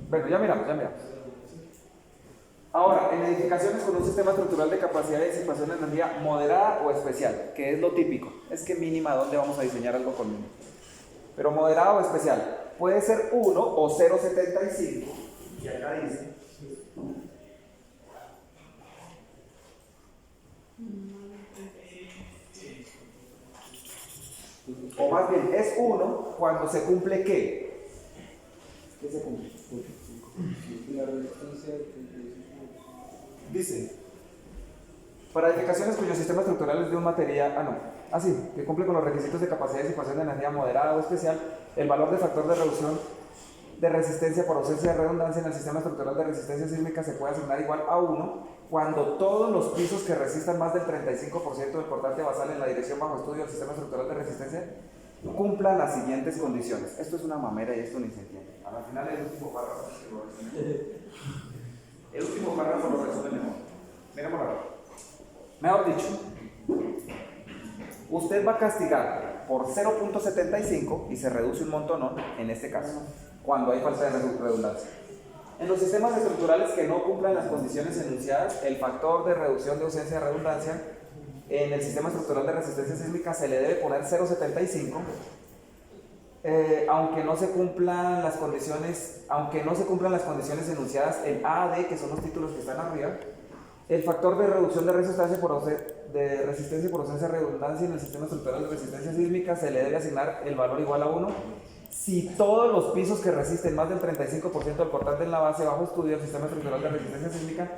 bueno, ya miramos. Ahora, en edificaciones con un sistema estructural de capacidad de disipación de energía moderada o especial, que es lo típico, es que mínima, ¿dónde vamos a diseñar algo con mínimo? Pero moderada o especial, puede ser 1 o 0.75, y acá dice, o más bien, es 1 cuando se cumple ¿qué? ¿Qué se cumple? La resistencia. Dice, para edificaciones cuyo sistema estructural es de un material, que cumple con los requisitos de capacidad de disipación de energía moderada o especial, el valor de factor de reducción de resistencia por ausencia de redundancia en el sistema estructural de resistencia sísmica se puede asignar igual a 1 cuando todos los pisos que resistan más del 35% del portante basal en la dirección bajo estudio del sistema estructural de resistencia cumplan las siguientes condiciones. Esto es una mamera y esto ni se entiende. Al final el último párrafo lo resume mejor. Miremoslo ahora. Mejor dicho, usted va a castigar por 0.75 y se reduce un montón en este caso, cuando hay falta de redundancia. En los sistemas estructurales que no cumplan las condiciones enunciadas, el factor de reducción de ausencia de redundancia en el sistema estructural de resistencia sísmica se le debe poner 0.75, aunque no se cumplan las condiciones enunciadas en A a D, que son los títulos que están arriba. El factor de reducción de resistencia por ausencia de redundancia en el sistema estructural de resistencia sísmica se le debe asignar el valor igual a 1 si todos los pisos que resisten más del 35% del portante en la base bajo estudio del sistema estructural de resistencia sísmica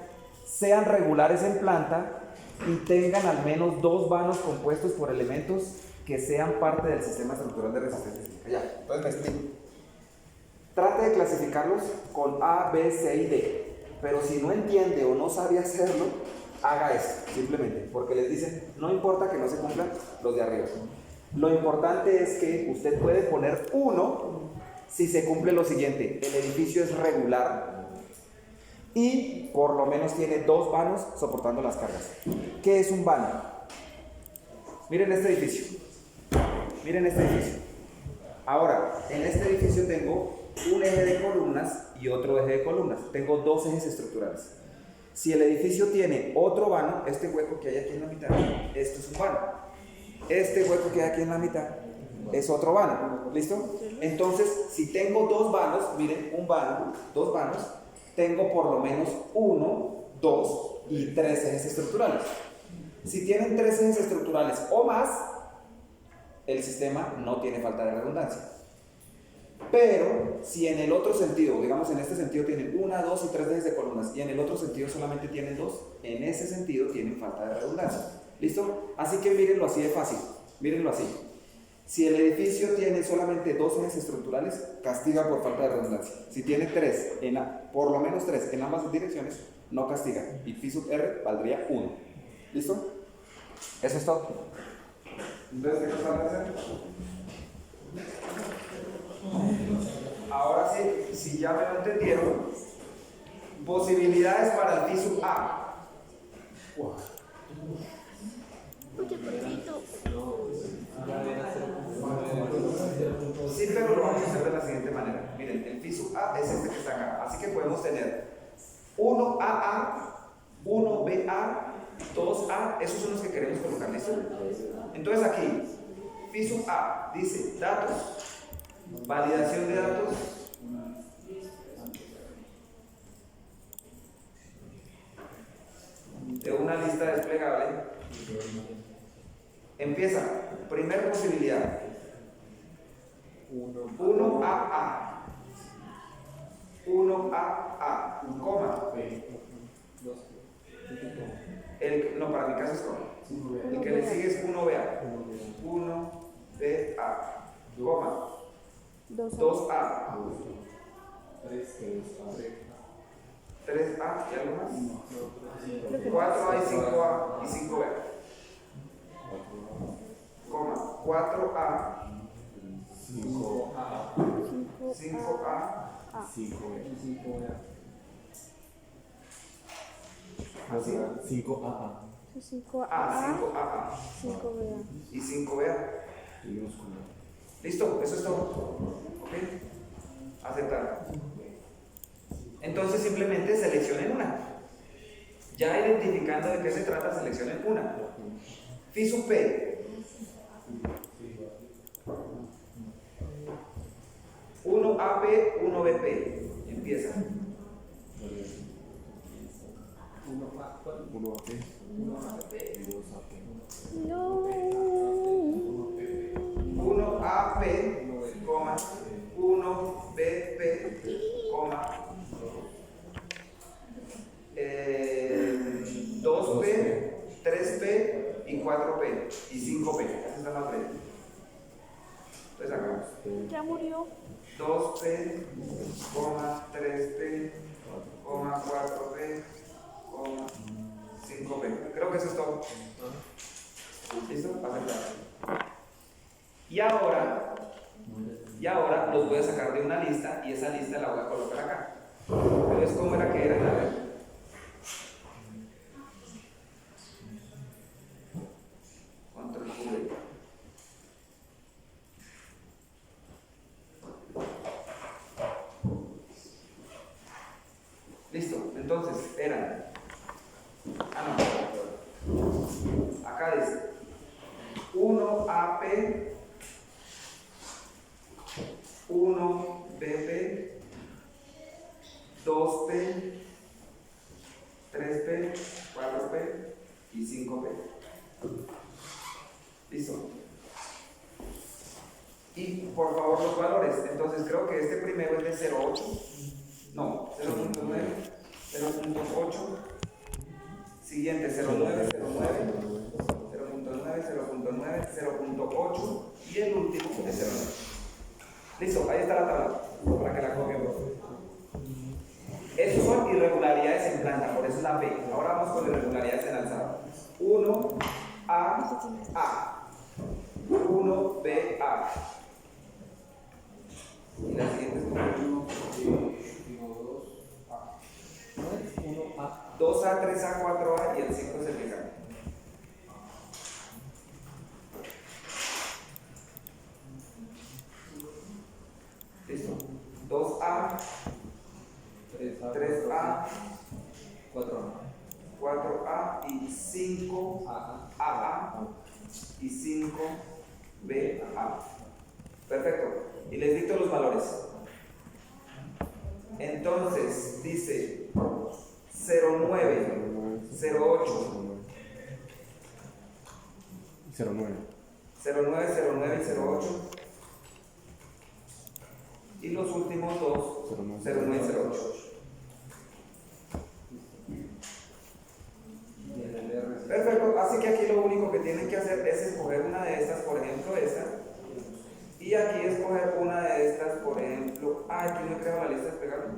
sean regulares en planta y tengan al menos 2 vanos compuestos por elementos que sean parte del sistema estructural de resistencia sísmica. Ya, entonces me explico. Trate de clasificarlos con A, B, C y D. Pero si no entiende o no sabe hacerlo, haga esto, simplemente, porque les dicen, no importa que no se cumplan los de arriba. Lo importante es que usted puede poner 1 si se cumple lo siguiente: el edificio es regular y por lo menos tiene 2 vanos soportando las cargas. ¿Qué es un vano? Miren este edificio. Miren este edificio. Ahora, en este edificio tengo un eje de columnas y otro eje de columnas. Tengo 2 ejes estructurales. Si el edificio tiene otro vano, este hueco que hay aquí en la mitad, esto es un vano. Este hueco que hay aquí en la mitad es otro vano. ¿Listo? Entonces, si tengo 2 vanos, miren, un vano, 2 vanos, tengo por lo menos 1, 2 y 3 ejes estructurales. Si tienen 3 ejes estructurales o más, el sistema no tiene falta de redundancia. Pero si en el otro sentido, digamos en este sentido tienen 1, 2 y 3 ejes de columnas y en el otro sentido solamente tienen 2, en ese sentido tienen falta de redundancia. ¿Listo? Así que mírenlo así de fácil, mírenlo así. Si el edificio tiene solamente 2 ejes estructurales, castiga por falta de redundancia. Si tiene 3, por lo menos 3 en ambas direcciones, no castiga. Y phi sub r valdría 1. ¿Listo? Eso es todo. Entonces, ¿qué nos van a hacer? Ahora sí, si ya me lo entendieron, posibilidades para el phi sub a. Sí, pero lo vamos a hacer de la siguiente manera. Miren, el phi sub a es este que está acá. Así que podemos tener 1AA, 1BA, 2A. Esos son los que queremos colocar, ¿listo? Entonces aquí, phi sub a dice datos, validación de datos, de una lista desplegable. Empieza, primera posibilidad, 1AA, 1AA, coma. No, para mi caso es coma. El que le sigue es 1BA, 1BA, coma. 2A, 3A y algo más. 4A y 5A y 5B. Coma, 4A, 5A, 5AA. 5A, 5B. Y 5B. ¿Listo? Eso es todo. ¿Ok? Aceptar. Entonces simplemente seleccionen una. Ya identificando de qué se trata, seleccionen una. Phi sub P. 1AP, 1BP. Empieza. 1AP, 1BP, 2P, 3P y 4P y 5P. Esa es la más breve. Entonces acá. Ya murió. 2P, 3P, 4P, 5P. Creo que eso es todo. ¿Listo? Aceptar. Y ahora los voy a sacar de una lista y esa lista la voy a colocar acá. Entonces, ¿cómo era que era? A ver. 1AP, 1BP, 2P, 3P, 4P y 5P. Listo. Y por favor los valores. Entonces creo que este primero es de 0.8. No, 0.9, 0.8. Siguiente 0.9, 0.9, 0.9, 0.9, 0.8 y el último es 0.9. Listo, ahí está la tabla para que la copien. Estos son irregularidades en planta, por eso es la P. Ahora vamos con irregularidades en alzado. 1A, 1BA. Y la siguiente es como 2A, 3A, 4A y el 5 es el que cambia. Listo. 2A, 3A, 4A y 5AA y 5BA. Perfecto. Y les dicto los valores. Entonces, dice 09, 08, 09. 09, 09 y 08. Y los últimos dos, 09 y 08. Perfecto, así que aquí lo único que tienen que hacer es escoger una de estas, por ejemplo esta. Y aquí escoger una de estas, por ejemplo. Aquí no he creado la lista de pegar.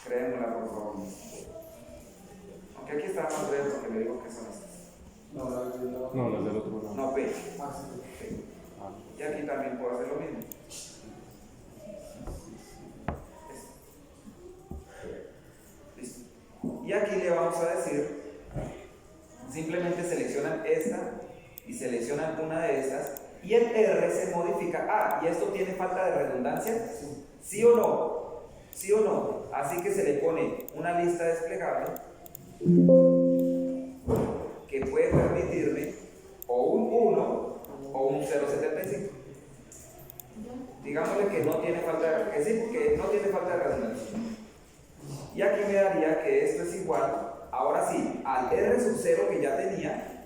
Créanmela, por favor. Aunque aquí está más breve porque le digo que son estas. No, las del otro lado. No, P. P. Y aquí también puedo hacer lo mismo. Listo. Y aquí le vamos a decir, simplemente seleccionan esta y seleccionan una de estas y el R se modifica. Ah, ¿y esto tiene falta de redundancia? ¿Sí o no? ¿Sí o no? Así que se le pone una lista desplegable que puede permitirme o un 1 o un 0.75. Digámosle que no tiene falta de, que no tiene falta de redundancia. Y aquí me daría que esto es igual, ahora sí, al R sub 0 que ya tenía,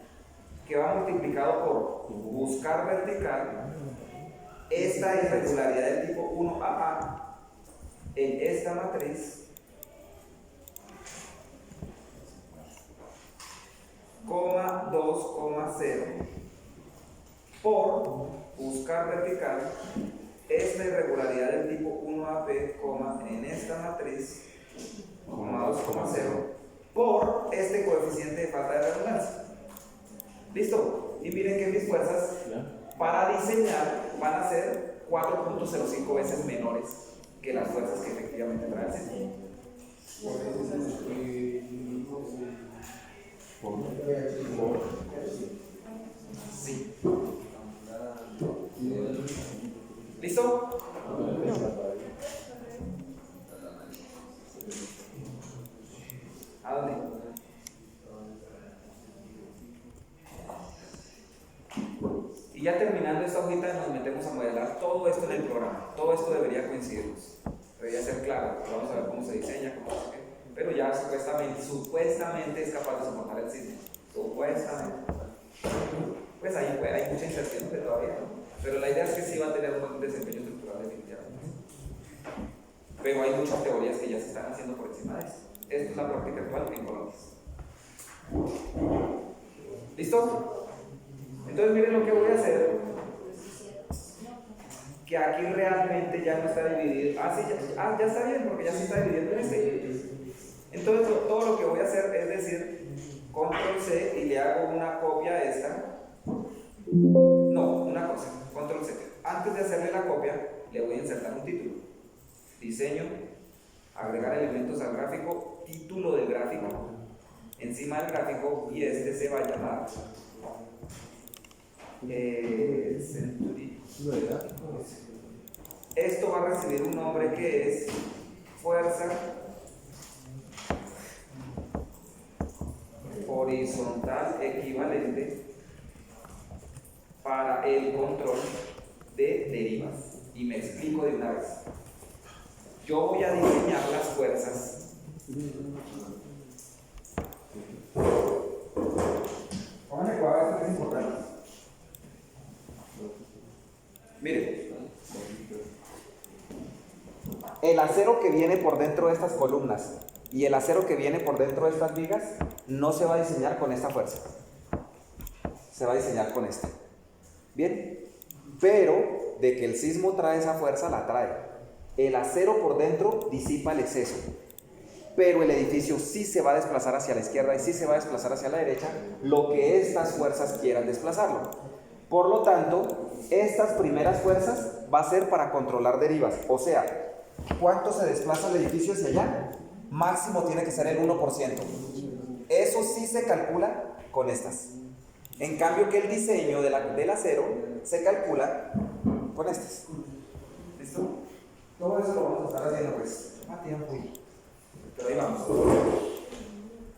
que va multiplicado por buscar vertical, esta irregularidad del tipo 1AA en esta matriz, coma 2,0 por buscar vertical, esta irregularidad del tipo 1AP, en esta matriz, 2,0 por este coeficiente de falta de redundancia. ¿Listo? Y miren que mis fuerzas para diseñar van a ser 4.05 veces menores que las fuerzas que efectivamente trae el sistema. Sí. ¿Listo? ¿A dónde? Y ya terminando esta hojita nos metemos a modelar todo esto en el programa. Todo esto debería coincidirnos. Debería ser claro. Vamos a ver cómo se diseña, cómo se ve. Pero ya supuestamente es capaz de soportar el sismo. Supuestamente. Pues hay mucha incertidumbre todavía, ¿no? Pero la idea es que sí va a tener un buen desempeño estructural definitivamente. Pero hay muchas teorías que ya se están haciendo por encima de eso. Esta es la práctica actual en Colombia. ¿Listo? Entonces miren lo que voy a hacer. Que aquí realmente ya no está dividido. Sí, ya está bien, porque ya se está dividiendo en este. Entonces todo lo que voy a hacer es decir control C y le hago una copia a esta. No, una cosa, control C. Antes de hacerle la copia, le voy a insertar un título. Diseño, agregar elementos al gráfico, título del gráfico, encima del gráfico, y este se va a llamar Century. Esto va a recibir un nombre que es fuerza horizontal equivalente para el control de derivas. Y me explico de una vez. Yo voy a diseñar las fuerzas. Pónganle cuidado, esto es importante. Miren, el acero que viene por dentro de estas columnas y el acero que viene por dentro de estas vigas no se va a diseñar con esta fuerza. Se va a diseñar con esta. Bien, pero de que el sismo trae esa fuerza, la trae. El acero por dentro disipa el exceso, pero el edificio sí se va a desplazar hacia la izquierda y sí se va a desplazar hacia la derecha, lo que estas fuerzas quieran desplazarlo. Por lo tanto, estas primeras fuerzas va a ser para controlar derivas. O sea, ¿cuánto se desplaza el edificio hacia allá? Máximo tiene que ser el 1%. Eso sí se calcula con estas. En cambio que el diseño del acero se calcula con estas. ¿Listo? Todo eso lo vamos a estar haciendo pues a tiempo. Pero ahí vamos.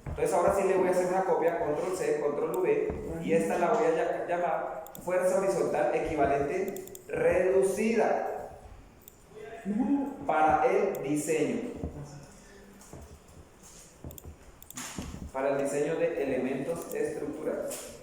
Entonces ahora sí le voy a hacer una copia, control C, control V, y esta la voy a llamar fuerza horizontal equivalente reducida para el diseño. Para el diseño de elementos estructurales.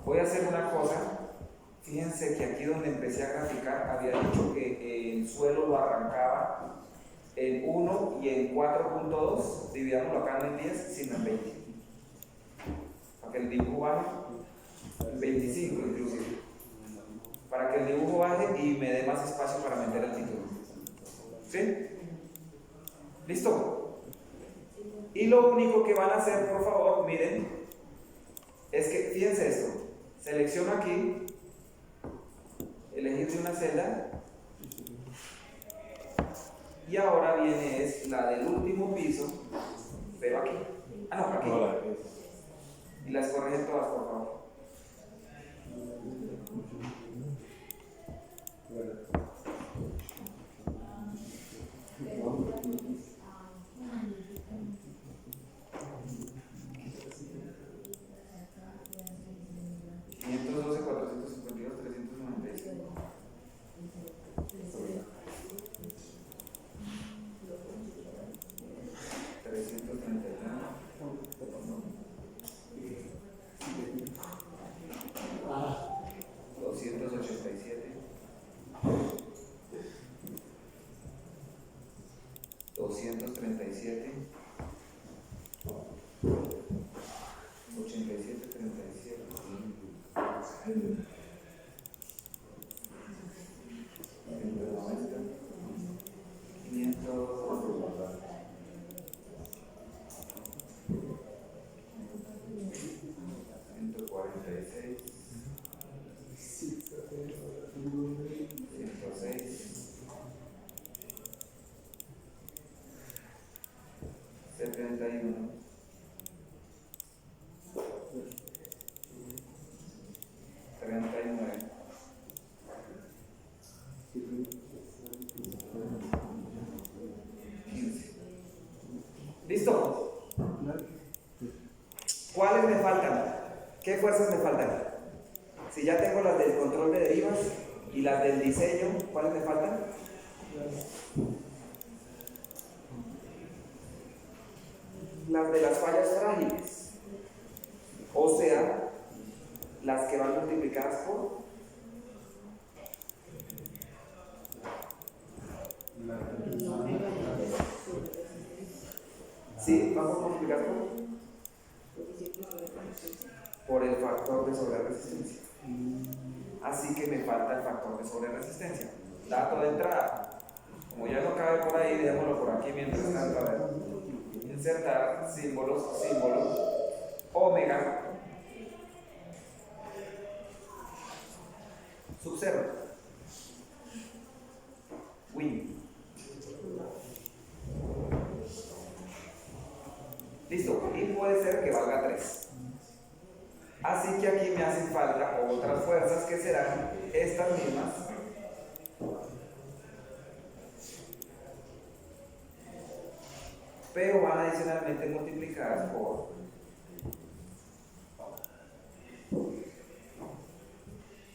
Voy a hacer una cosa. Fíjense que aquí donde empecé a graficar había dicho que el suelo lo arrancaba en 1 y en 4.2, dividámoslo acá no en 10, sino en 20. Para que el dibujo baje, en 25 inclusive. Para que el dibujo baje y me dé más espacio para meter el título. ¿Sí? ¿Listo? Y lo único que van a hacer, por favor, miren, es que, fíjense esto, selecciono aquí, elegir de una celda, y ahora viene es la del último piso, pero aquí, aquí, y las corrigen todas, por favor. ¿Listo? ¿Cuáles me faltan? ¿Qué fuerzas me faltan? Si ya tengo las del control de derivas y las del diseño, ¿cuáles me faltan? Las de las fallas frágiles, o sea, las que van multiplicadas por ¿sí? ¿Vamos a multiplicar por el factor de sobreresistencia? Así que me falta el factor de sobreresistencia. Dato de entrada. Como ya no cabe por ahí, dejémoslo por aquí mientras tanto. A ver. Insertar símbolo, omega, sub 0. Win. Listo, y puede ser que valga 3. Así que aquí me hacen falta otras fuerzas que serán estas mismas. Pero van adicionalmente multiplicadas por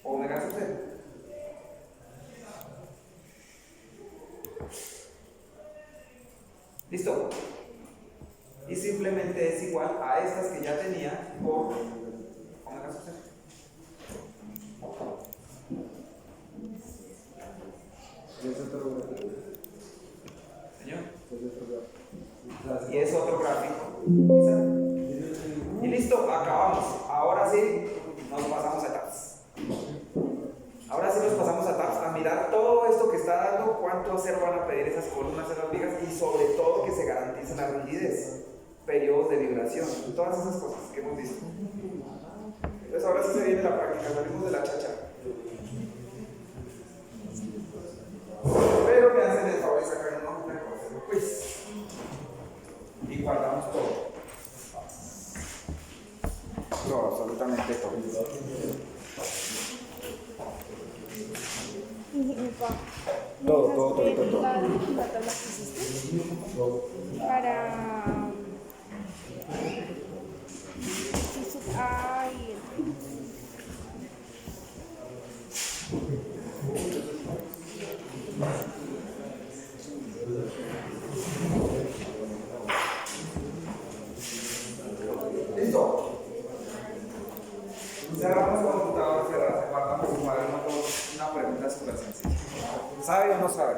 omega sub 0. ¿Listo? Y simplemente es igual a estas que ya tenía por omega sub 0. Señor. Y es otro gráfico. Y listo, acabamos. Ahora sí, nos pasamos a tabs. Ahora sí nos pasamos a tabs, a mirar todo esto que está dando, cuánto acero van a pedir esas columnas en las vigas y sobre todo que se garantice la rigidez, periodos de vibración, todas esas cosas que hemos visto. Entonces ahora sí se viene la práctica, salimos de la chacha. Pero me hacen el favor de sacar una cosa, pues, y guardamos todo. Todo, absolutamente todo. Todo. La tabla que hiciste para I sub A y ¿Listo? Cerramos computador, guardamos un cuaderno, una pregunta súper sencilla. ¿Sabe o no sabe?